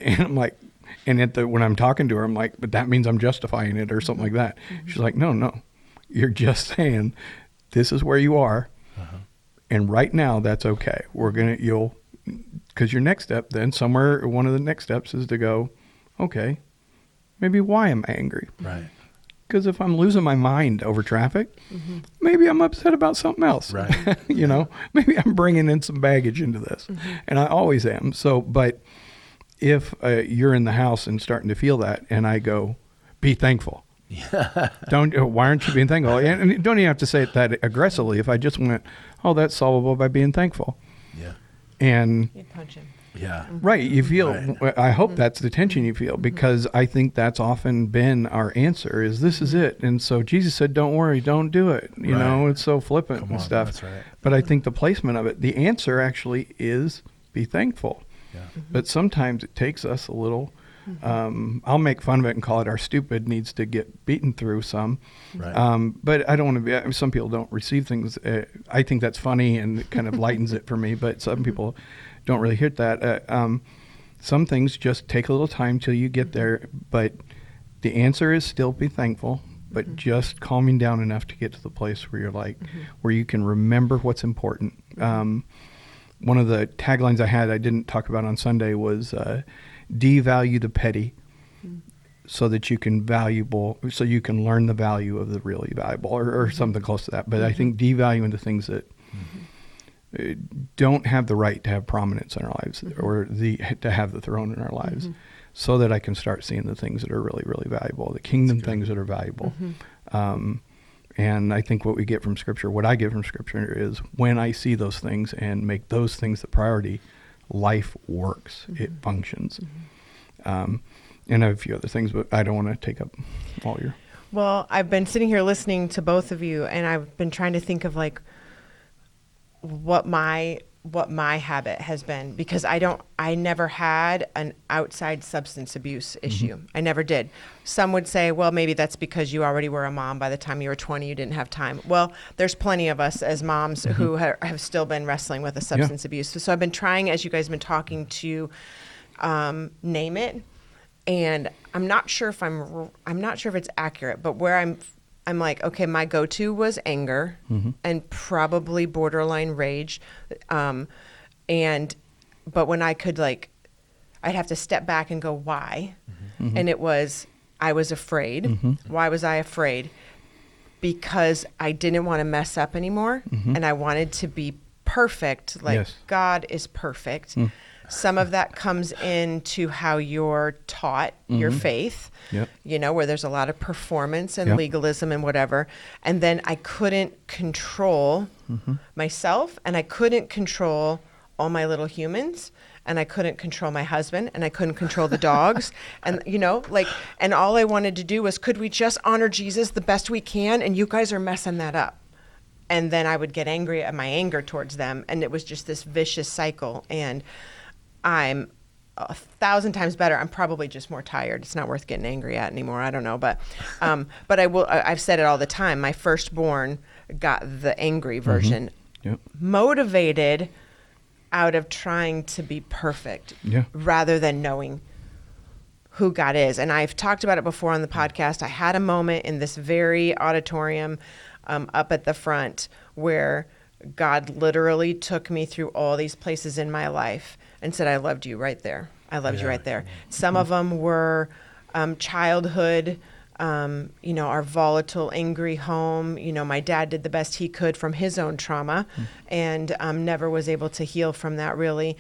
And I'm like, and when I'm talking to her, I'm like, but that means I'm justifying it or something like that. She's like, no. You're just saying, this is where you are, and right now that's okay. Because your next step then, one of the next steps is to go, okay, maybe why am I angry? Right. Because if I'm losing my mind over traffic, maybe I'm upset about something else. Right. Maybe I'm bringing in some baggage into this, and I always am. So, but if you're in the house and starting to feel that, and I go, be thankful. Why aren't you being thankful? And you don't even have to say it that aggressively. If I just went, oh, that's solvable by being thankful. Yeah. And You punch him. Yeah. right, you feel, Right. I hope that's the tension you feel, because I think that's often been our answer is this is it. And so Jesus said, don't worry, don't do it. It's so flippant Come and on, stuff. that's right. But I think the placement of it, the answer actually is be thankful. Yeah. But sometimes it takes us a little, I'll make fun of it and call it our stupid needs to get beaten through some. Right. But I don't want to be, some people don't receive things. I think that's funny and it kind of lightens it for me, but some people don't really hear that. Some things just take a little time till you get there, but the answer is still be thankful, but just calming down enough to get to the place where you're like, where you can remember what's important. One of the taglines I didn't talk about on Sunday was devalue the petty so that you can learn the value of the really valuable or something close to that. But I think devaluing the things that don't have the right to have prominence in our lives or to have the throne in our lives, so that I can start seeing the things that are really, really valuable, the kingdom things that are valuable. And I think what I get from Scripture is when I see those things and make those things the priority, life works, it functions. And I have a few other things, but I don't want to take up all your... Well, I've been sitting here listening to both of you, and I've been trying to think of like what my habit has been, because I never had an outside substance abuse issue. I never did. Some would say, well, maybe that's because you already were a mom by the time you were 20, you didn't have time. Well, there's plenty of us as moms who have still been wrestling with a substance abuse. So I've been trying, as you guys have been talking, to name it. And I'm not sure if it's accurate, but where I'm like, okay, my go-to was anger and probably borderline rage. But when I could I'd have to step back and go, why? And it was, I was afraid. Why was I afraid? because I didn't want to mess up anymore, and I wanted to be perfect, like Yes. God is perfect. Some of that comes into how you're taught your faith, Yep. you know, where there's a lot of performance and Yep. legalism and whatever. And then I couldn't control myself, and I couldn't control all my little humans, and I couldn't control my husband, and I couldn't control the dogs. And, you know, like, and all I wanted to do was, could we just honor Jesus the best we can? And you guys are messing that up. And then I would get angry at my anger towards them. And it was just this vicious cycle. And I'm 1,000 times better. I'm probably just more tired. It's not worth getting angry at anymore. I don't know. But I will, I've said it all the time. My firstborn got the angry version, Yep. motivated out of trying to be perfect Yeah. rather than knowing who God is. And I've talked about it before on the podcast. I had a moment in this very auditorium up at the front where God literally took me through all these places in my life and said, I loved you right there. I loved you right there. Some of them were childhood, you know, our volatile, angry home. You know, my dad did the best he could from his own trauma and never was able to heal from that really.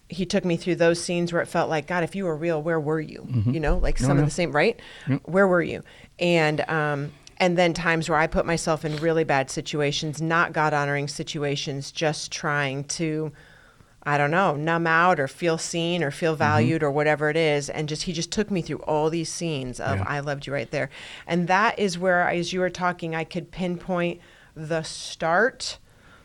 He took me through those scenes where it felt like, God, if you were real, where were you? You know, like some of the same, right? Where were you? And then times where I put myself in really bad situations, not God-honoring situations, just trying to, I don't know, numb out or feel seen or feel valued or whatever it is. And he just took me through all these scenes of I loved you right there. And that is where, as you were talking, I could pinpoint the start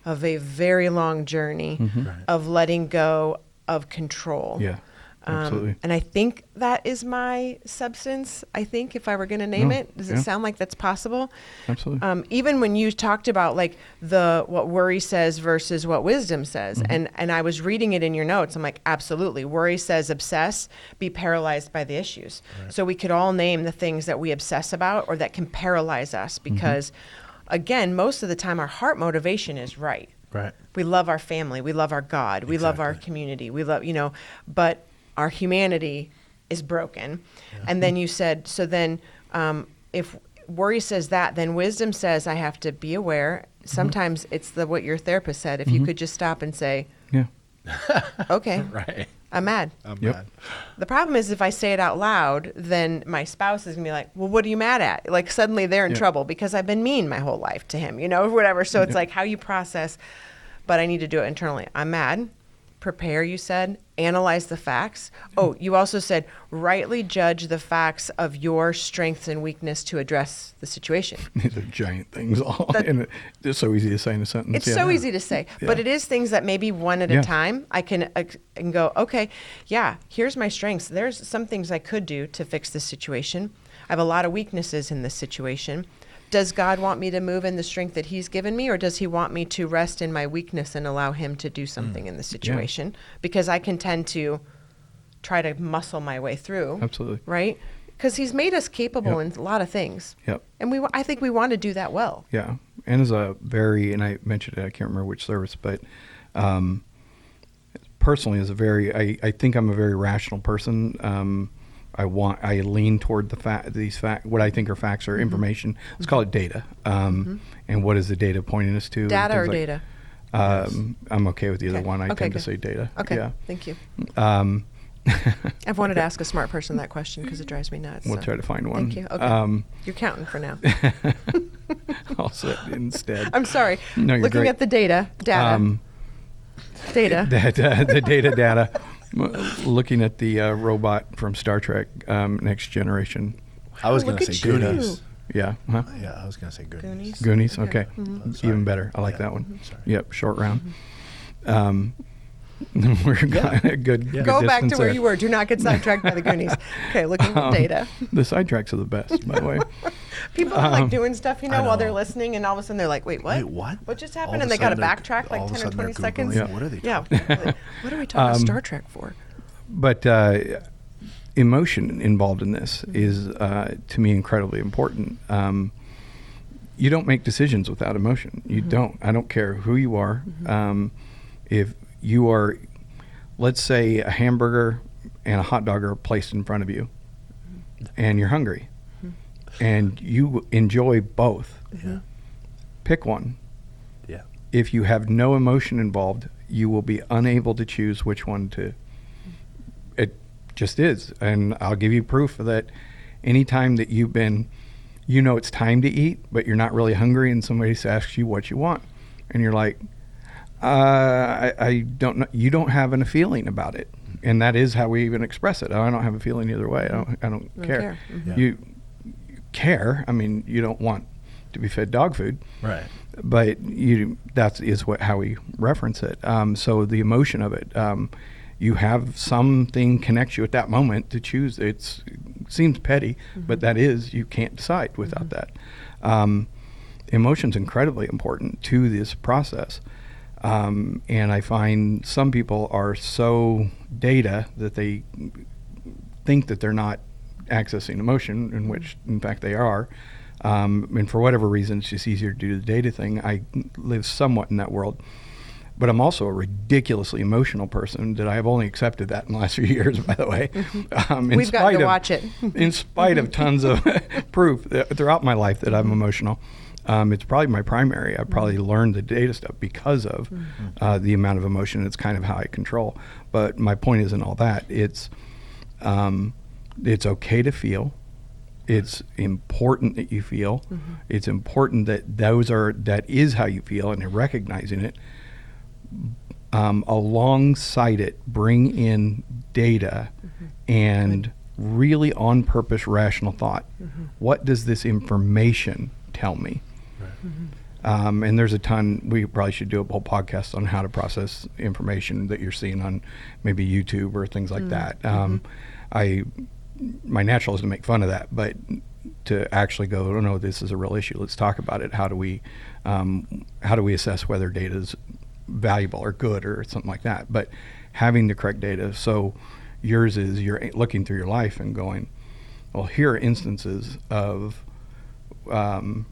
of a very long journey of letting go of control. Yeah. Absolutely. And I think that is my substance. I think if I were going to name it, does it sound like that's possible? Absolutely. Even when you talked about like what worry says versus what wisdom says, and I was reading it in your notes, I'm like, absolutely. Worry says obsess, be paralyzed by the issues. Right. So we could all name the things that we obsess about or that can paralyze us because, again, most of the time our heart motivation is right. Right. We love our family. We love our God. We love our community. We love, you know, but our humanity is broken. Yeah. And then you said, so then if worry says that, then wisdom says I have to be aware. Sometimes it's what your therapist said. If you could just stop and say, okay, Right. I'm mad. I'm mad. The problem is if I say it out loud, then my spouse is going to be like, well, what are you mad at? Like suddenly they're in trouble because I've been mean my whole life to him, you know, or whatever. So it's like how you process, but I need to do it internally. I'm mad. Prepare, you said. Analyze the facts. Oh, you also said rightly judge the facts of your strengths and weakness to address the situation. These are giant things all. And it's so easy to say in a sentence. It's so easy to say, but it is things that maybe one at a time I can go, okay, here's my strengths. There's some things I could do to fix this situation. I have a lot of weaknesses in this situation. Does God want me to move in the strength that he's given me, or does he want me to rest in my weakness and allow him to do something in the situation? Because I can tend to try to muscle my way through. Absolutely. Right? Because he's made us capable in a lot of things. Yep. And I think we want to do that well. Yeah. And as and I mentioned it, I can't remember which service, but personally I think I'm a very rational person. I lean toward what I think are facts or information. Let's call it data. And what is the data pointing us to? Data or data? I'm okay with either one. I tend to say data. Okay, yeah. Thank you. I've wanted to ask a smart person that question because it drives me nuts. We'll try to find one. Thank you. Okay. You're counting for now. I'll sit instead. I'm sorry. No, you're Looking great. at the data. Data. The data. Looking at the robot from Star Trek, Next Generation. I was going look to at say you. Goonies. Yeah. Huh? Yeah, I was going to say Goonies. Goonies. Okay. Mm-hmm. Even better. I like that one. Sorry. Yep. Short round. We're good. Go back to distance where there. you were. Do not get sidetracked by the Goonies. Okay, looking at data. The sidetracks are the best, by the way. People are like doing stuff, I while they're know. listening, and all of a sudden they're like, wait, what? Wait, what? What just All happened? of And a they got to sudden backtrack all like of a 10 or sudden 20 they're seconds. Googling, what are they Yeah. talking What are we talking about Star Trek for? But emotion involved in this is, to me, incredibly important. You don't make decisions without emotion. You don't. I don't care who you are. If you are, let's say, a hamburger and a hot dog are placed in front of you, and you're hungry, and you enjoy both. Yeah. Pick one. Yeah. If you have no emotion involved, you will be unable to choose which one to. It just is. And I'll give you proof that anytime that you've been, it's time to eat, but you're not really hungry, and somebody asks you what you want, and you're like, I don't know. You don't have a feeling about it. And that is how we even express it. Oh, I don't have a feeling either way. I don't care. Mm-hmm. Yeah. You care. I mean, you don't want to be fed dog food. Right. But how we reference it. So the emotion of it, you have something connects you at that moment to choose. It seems petty, but that is, you can't decide without that. Emotion's incredibly important to this process. And I find some people are so data that they think that they're not accessing emotion, in which, in fact, they are. And for whatever reason, it's just easier to do the data thing. I live somewhat in that world. But I'm also a ridiculously emotional person that I have only accepted that in the last few years, by the way. We've got to watch it. In spite of tons of proof throughout my life that I'm emotional. It's probably my primary. I probably learned the data stuff because of the amount of emotion. It's kind of how I control. But my point isn't all that. It's okay to feel. It's important that you feel. It's important that that is how you feel, and recognizing it. Alongside it, bring in data and really on purpose rational thought. What does this information tell me? And there's a ton. We probably should do a whole podcast on how to process information that you're seeing on maybe YouTube or things like that. My natural is to make fun of that, but to actually go, oh no, this is a real issue. Let's talk about it. How do we assess whether data is valuable or good or something like that? But having the correct data. So yours is, you're looking through your life and going, well, here are instances of, I'm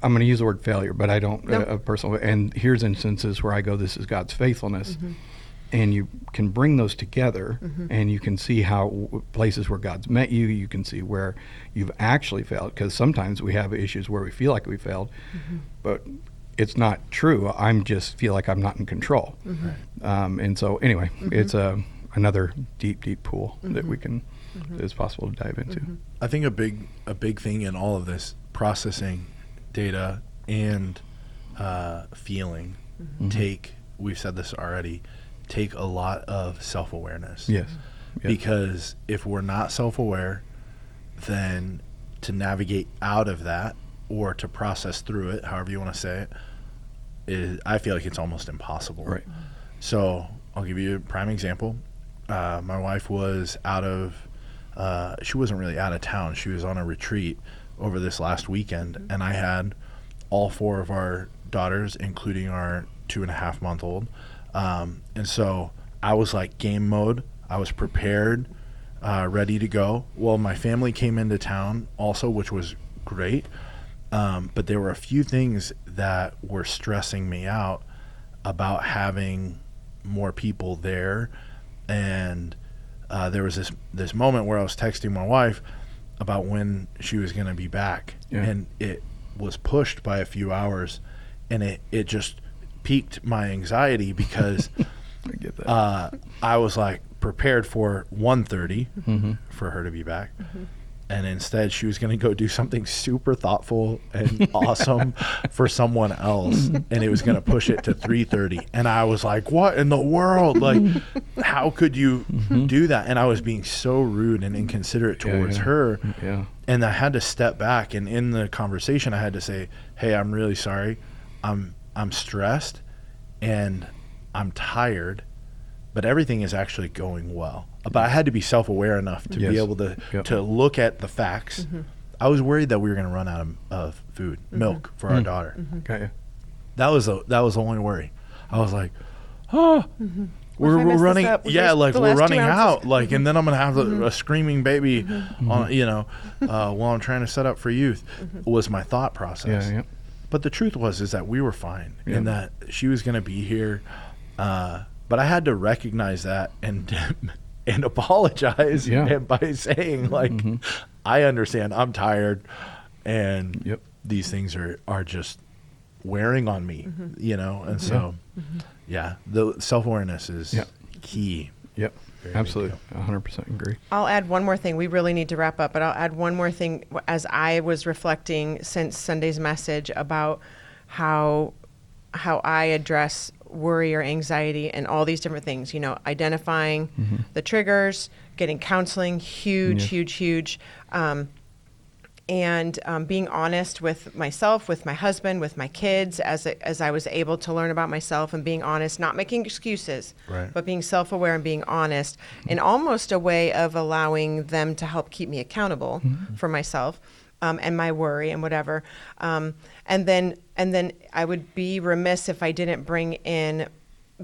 going to use the word failure, but I don't, a personal, and here's instances where I go, this is God's faithfulness. And you can bring those together and you can see how places where God's met you, you can see where you've actually failed. Because sometimes we have issues where we feel like we failed, but it's not true. I'm just feel like I'm not in control. And so anyway, it's another deep pool that we can, that is possible to dive into. I think a big thing in all of this, processing data and feeling, we've said this already, take a lot of self-awareness. Yes. Because if we're not self-aware, then to navigate out of that or to process through it, however you want to say it, I feel like it's almost impossible. Right. So I'll give you a prime example. My wife was she wasn't really out of town. She was on a retreat over this last weekend, and I had all 4 of our daughters, including our 2.5-month-old. And so I was like game mode. I was prepared, ready to go. Well, my family came into town also, which was great. But there were a few things that were stressing me out about having more people there. And there was this moment where I was texting my wife about when she was going to be back. And it was pushed by a few hours, and it just piqued my anxiety because I get that. I was like prepared for 1:30 for her to be back. And instead she was going to go do something super thoughtful and awesome for someone else. And it was going to push it to 3:30. And I was like, what in the world? Like, how could you do that? And I was being so rude and inconsiderate towards her. And I had to step back. And in the conversation, I had to say, hey, I'm really sorry. I'm stressed and I'm tired, but everything is actually going well. But I had to be self-aware enough to be able to look at the facts. I was worried that we were going to run out of food, milk for our daughter. Okay. That was the only worry. I was like, we're running, we're running out, and then I'm going to have a screaming baby on, while I'm trying to set up for youth, was my thought process. But the truth is that we were fine and that she was going to be here. But I had to recognize that and apologize by saying I understand. I'm tired, and Yep. these things are just wearing on me, And so, the self-awareness is key. Yep. Very big Absolutely. deal. 100% agree. I'll add one more thing. We really need to wrap up, but I'll add one more thing as I was reflecting since Sunday's message about how I address worry or anxiety and all these different things, identifying the triggers, getting counseling, huge. And being honest with myself, with my husband, with my kids, as I was able to learn about myself and being honest, not making excuses, Right. but being self-aware and being honest, in almost a way of allowing them to help keep me accountable for myself and my worry and whatever. And then I would be remiss if I didn't bring in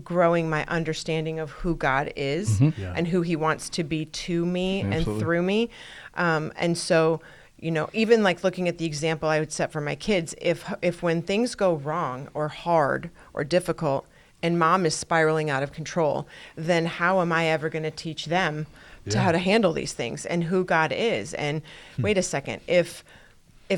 growing my understanding of who God is Yeah. and who He wants to be to me and Absolutely. through me. And so, even like looking at the example I would set for my kids, if when things go wrong or hard or difficult and mom is spiraling out of control, then how am I ever going to teach them to how to handle these things and who God is? And wait a second, if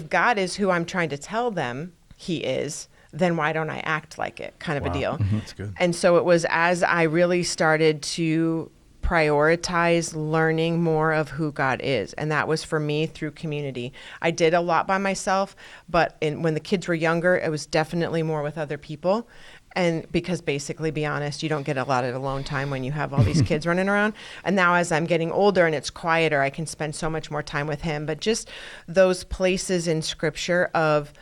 God is who I'm trying to tell them He is, then why don't I act like it, kind of a Wow. deal. That's good. And so it was as I really started to prioritize learning more of who God is. And that was for me through community. I did a lot by myself, but when the kids were younger, it was definitely more with other people. And because basically, be honest, you don't get a lot of alone time when you have all these kids running around. And now as I'm getting older and it's quieter, I can spend so much more time with him. But just those places in scripture of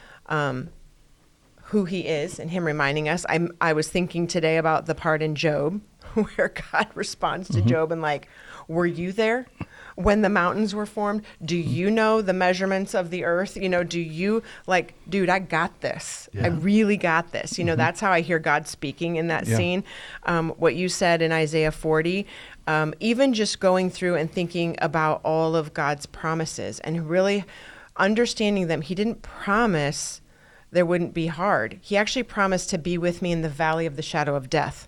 who He is and Him reminding us. I was thinking today about the part in Job where God responds to Job and like, were you there when the mountains were formed? Do you know the measurements of the earth? Do you like, dude, I got this. Yeah. I really got this. That's how I hear God speaking in that scene. What you said in Isaiah 40, even just going through and thinking about all of God's promises and really understanding them. He didn't promise there wouldn't be hard. He actually promised to be with me in the valley of the shadow of death.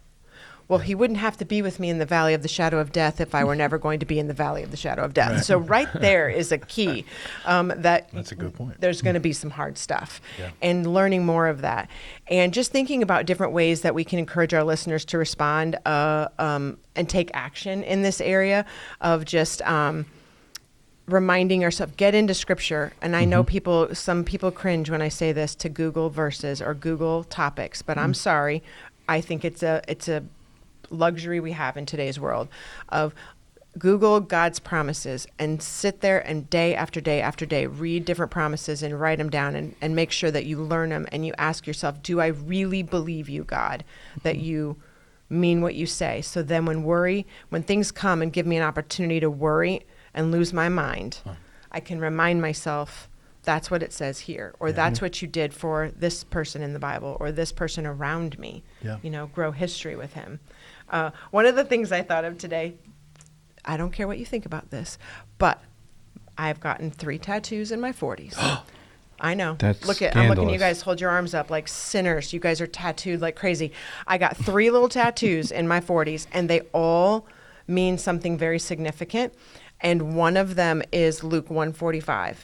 Well, He wouldn't have to be with me in the valley of the shadow of death if I were never going to be in the valley of the shadow of death. Right. So right there is a key That's a good point. There's going to be some hard stuff Yeah. and learning more of that. And just thinking about different ways that we can encourage our listeners to respond and take action in this area of just reminding ourselves, get into scripture. And I know some people cringe when I say this, to Google verses or Google topics, but I'm sorry. I think it's a luxury we have in today's world of Google God's promises and sit there and day after day after day, read different promises and write them down and make sure that you learn them and you ask yourself, do I really believe you, God, that you mean what you say? So then when things come and give me an opportunity to worry and lose my mind, I can remind myself, that's what it says here, or that's what you did for this person in the Bible, or this person around me. Yeah. Grow history with Him. One of the things I thought of today, I don't care what you think about this, but I've gotten 3 tattoos in my 40s. I know. That's I'm looking at you scandalous. guys, hold your arms up like sinners. You guys are tattooed like crazy. I got 3 little tattoos in my 40s, and they all mean something very significant. And one of them is Luke 1:45.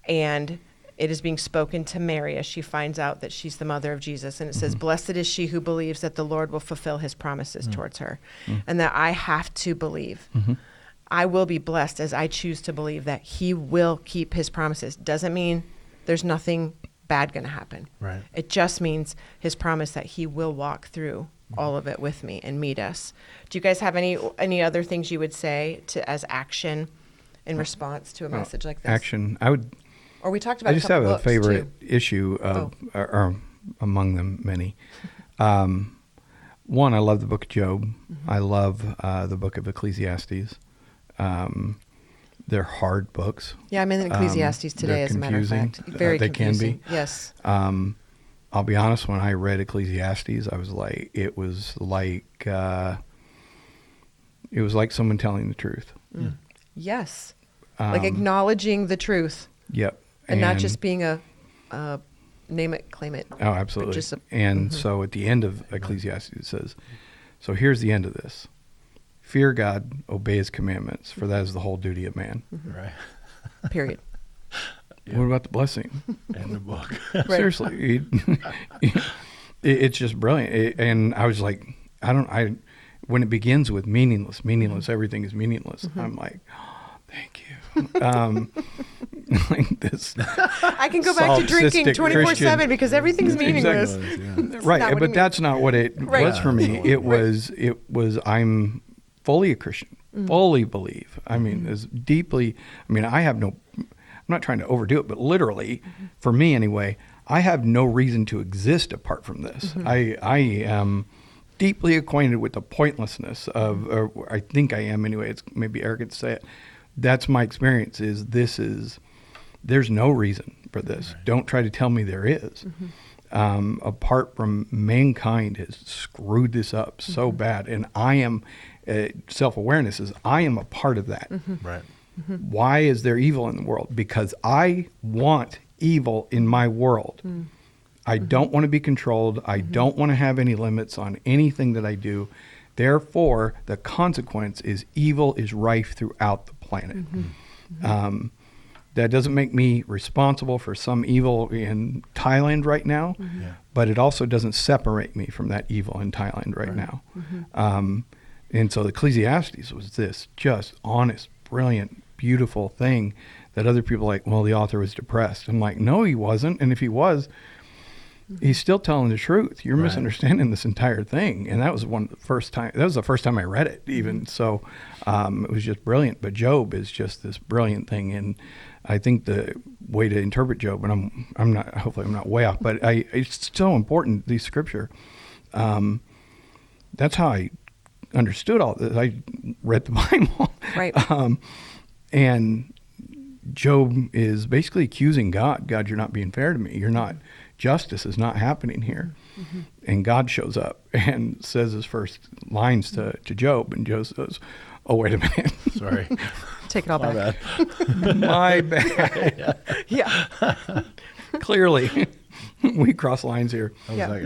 And it is being spoken to Mary as she finds out that she's the mother of Jesus. And it says, blessed is she who believes that the Lord will fulfill His promises towards her. And that I have to believe. I will be blessed as I choose to believe that He will keep His promises. Doesn't mean there's nothing bad going to happen. Right. It just means His promise that He will walk through all of it with me and meet us. Do you guys have any other things you would say as action in response to a message like this? Action. Or we talked about I just have a favorite issue of, Oh. or among them many. One, I love the book of Job. I love the book of Ecclesiastes. They're hard books. Yeah, I'm in Ecclesiastes today, they're as a matter of confusing. fact. Very They confusing. can be. Yes. I'll be honest, when I read Ecclesiastes, it was like someone telling the truth. Yes. Like acknowledging the truth Yep. and not just being a name it, claim it. Oh, absolutely. Just so at the end of Ecclesiastes, it says, so here's the end of this. Fear God, obey His commandments, for that is the whole duty of man. Right. Period. What about the blessing? And the book. Seriously, it's just brilliant. And I was like, when it begins with meaningless, everything is meaningless. I'm like, oh, thank you. Like this. I can go back to drinking 24/7 because everything's meaningless. Exactly. Right, but that's not what it was for me. It was I'm fully a Christian, fully believe. I mean, as deeply. I mean, I'm not trying to overdo it, but literally, for me anyway, I have no reason to exist apart from this. I am deeply acquainted with the pointlessness of, or I think I am anyway. It's maybe arrogant to say it. That's my experience. There's no reason for this. Right. Don't try to tell me there is. Apart from mankind has screwed this up so bad, and I am self-awareness is I am a part of that. Right. Why is there evil in the world? Because I want evil in my world. I don't want to be controlled. I don't want to have any limits on anything that I do. Therefore, the consequence is evil is rife throughout the planet. That doesn't make me responsible for some evil in Thailand right now, but it also doesn't separate me from that evil in Thailand right now. And so the Ecclesiastes was this just honest, brilliant, beautiful thing that other people are like, well, the author was depressed. I'm like, no, he wasn't. And if he was, he's still telling the truth. You're misunderstanding this entire thing. And that was the first time I read it even. So it was just brilliant. But Job is just this brilliant thing. And I think the way to interpret Job, and I'm not, hopefully I'm not way off, but it's so important, the scripture. That's how I understood all this. I read the Bible. Right. And Job is basically accusing God. God, you're not being fair to me. Justice is not happening here. And God shows up and says his first lines to Job. And Job says, oh, wait a minute. Sorry. Take it all back. My bad. Yeah. Clearly, we cross lines here. That was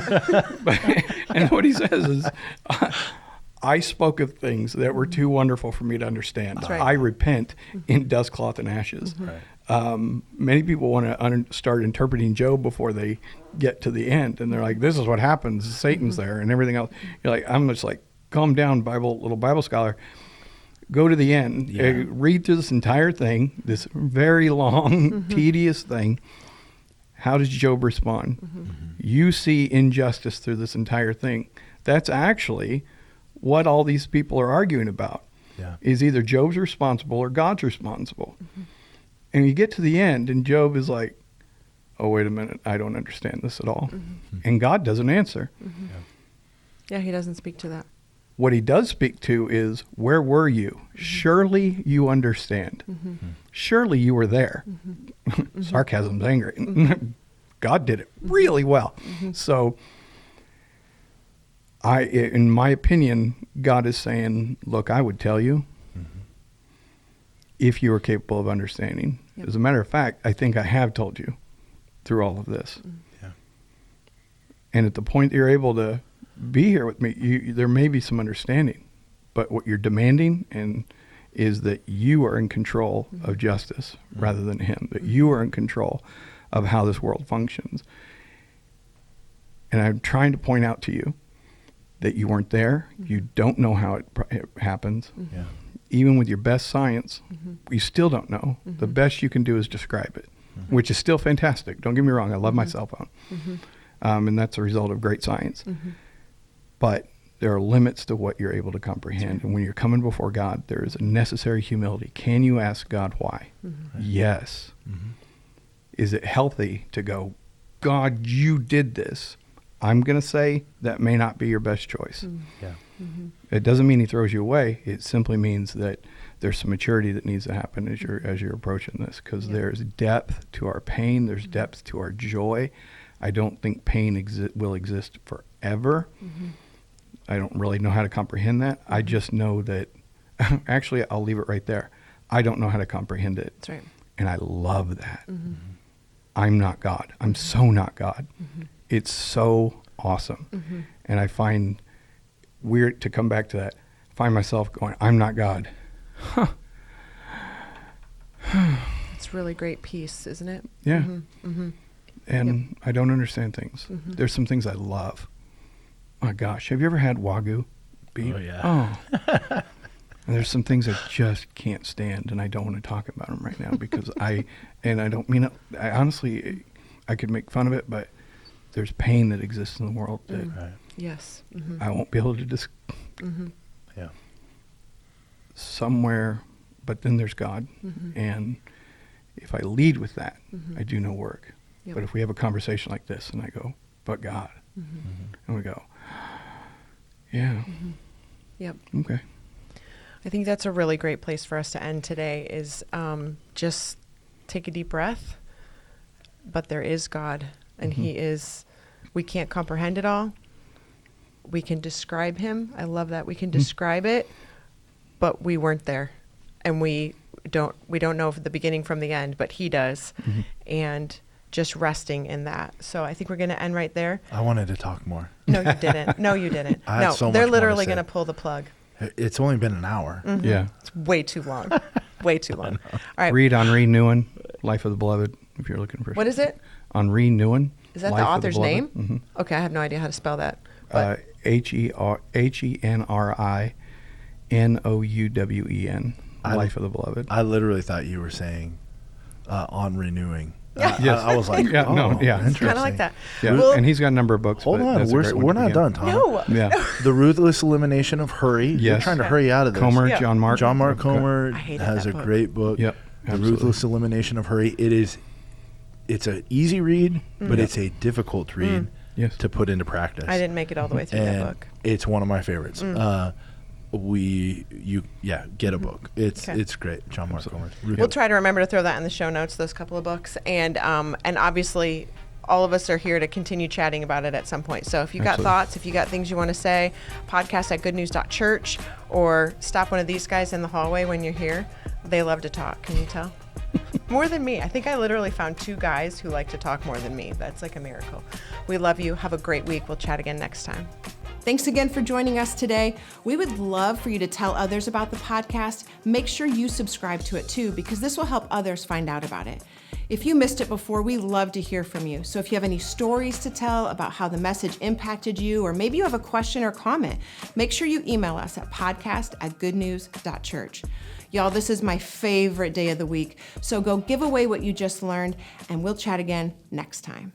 that guy. And what he says is, I spoke of things that were too wonderful for me to understand. That's right. I repent in dust, cloth, and ashes. Many people want to start interpreting Job before they get to the end, and they're like, "This is what happens. Satan's there, and everything else." You're like, I'm just like, calm down, little Bible scholar. Go to the end. Read through this entire thing, this very long, tedious thing. How does Job respond? You see injustice through this entire thing. That's actually what all these people are arguing about. Is either Job's responsible or God's responsible. And you get to the end, and Job is like, oh, wait a minute, I don't understand this at all. And God doesn't answer. Yeah, he doesn't speak to that. What he does speak to is, where were you? Surely you understand. Surely you were there. Sarcasm's angry. God did it really well. So, in my opinion, God is saying, look, I would tell you if you were capable of understanding. As a matter of fact, I think I have told you through all of this. And at the point that you're able to be here with me, there may be some understanding, but what you're demanding is that you are in control of justice rather than him, that you are in control of how this world functions. And I'm trying to point out to you that you weren't there. You don't know how it happens. Even with your best science, you still don't know. The best you can do is describe it, which is still fantastic. Don't get me wrong. I love my cell phone. And that's a result of great science. But there are limits to what you're able to comprehend. And when you're coming before God, there is a necessary humility. Can you ask God why? Yes. Is it healthy to go, God, you did this? I'm going to say that may not be your best choice. It doesn't mean he throws you away. It simply means that there's some maturity that needs to happen as you're approaching this, because there's depth to our pain. There's depth to our joy. I don't think pain will exist forever. I don't really know how to comprehend that. I just know that, actually, I'll leave it right there. I don't know how to comprehend it. That's right. And I love that. I'm not God. I'm so not God. It's so awesome. And I find weird to come back to that. Find myself going, I'm not God. It's really great peace, isn't it? Yeah. Mm-hmm. And I don't understand things. Mm-hmm. There's some things I love. My gosh, have you ever had Wagyu beef? Oh, yeah. Oh. And there's some things I just can't stand, and I don't want to talk about them right now because I don't mean it. I honestly, I could make fun of it, but there's pain that exists in the world that Right. Yes. Mm-hmm. I won't be able to just Mm-hmm. Yeah. somewhere, but then there's God. Mm-hmm. And if I lead with that, Mhm. I do no work. Yep. But if we have a conversation like this and I go, but God, Mm-hmm. and we go, yeah, Yep. okay. I think that's a really great place for us to end today is just take a deep breath. But there is God, and Mm-hmm. He is, we can't comprehend it all. We can describe Him. I love that. We can describe it, but we weren't there. And we don't know the beginning from the end, but He does. Mm-hmm. And just resting in that. So I think we're going to end right there. I wanted to talk more. No, you didn't. No, you didn't. I had No, so much they're more to literally say. going to pull the plug. It's only been an hour. Mm-hmm. Yeah. It's way too long. Way too long. All right. Read Henri Nouwen, Life of the Beloved, if you're looking for What is it? Henri Nouwen. Is that Life the of author's Beloved. name? Mm-hmm. Okay, I have no idea how to spell that. But HENRINOUWEN. I- Life of the Beloved. I literally thought you were saying on renewing. Yeah. Yes. I was like, Yeah, oh, no, yeah. interesting. kind of like that. Yeah, Well, and he's got a number of books. Hold but on, that's a great one we're to not begin. done, Tom. no. Yeah. The Ruthless Elimination of Henri. You're Yes. trying to hurry out of this. Comer, Yeah. John Mark. John Mark Okay. Comer I hated has that a book. great book. Yep, The absolutely. Ruthless Elimination of Henri. It's an easy read, but it's a difficult read Yes. to put into practice. I didn't make it all the way through and that book. it's one of my favorites. Get a book. It's Okay. it's great. John Mark Comer. We'll try to remember to throw that in the show notes, those couple of books. And obviously, all of us are here to continue chatting about it at some point. So if you got Absolutely. thoughts, if you got things you want to say, podcast at goodnews.church, or stop one of these guys in the hallway when you're here. They love to talk. Can you tell? More than me. I think I literally found 2 guys who like to talk more than me. That's like a miracle. We love you. Have a great week. We'll chat again next time. Thanks again for joining us today. We would love for you to tell others about the podcast. Make sure you subscribe to it too, because this will help others find out about it. If you missed it before, we love to hear from you. So if you have any stories to tell about how the message impacted you, or maybe you have a question or comment, make sure you email us at podcast@goodnews.church. Y'all, this is my favorite day of the week. So go give away what you just learned, and we'll chat again next time.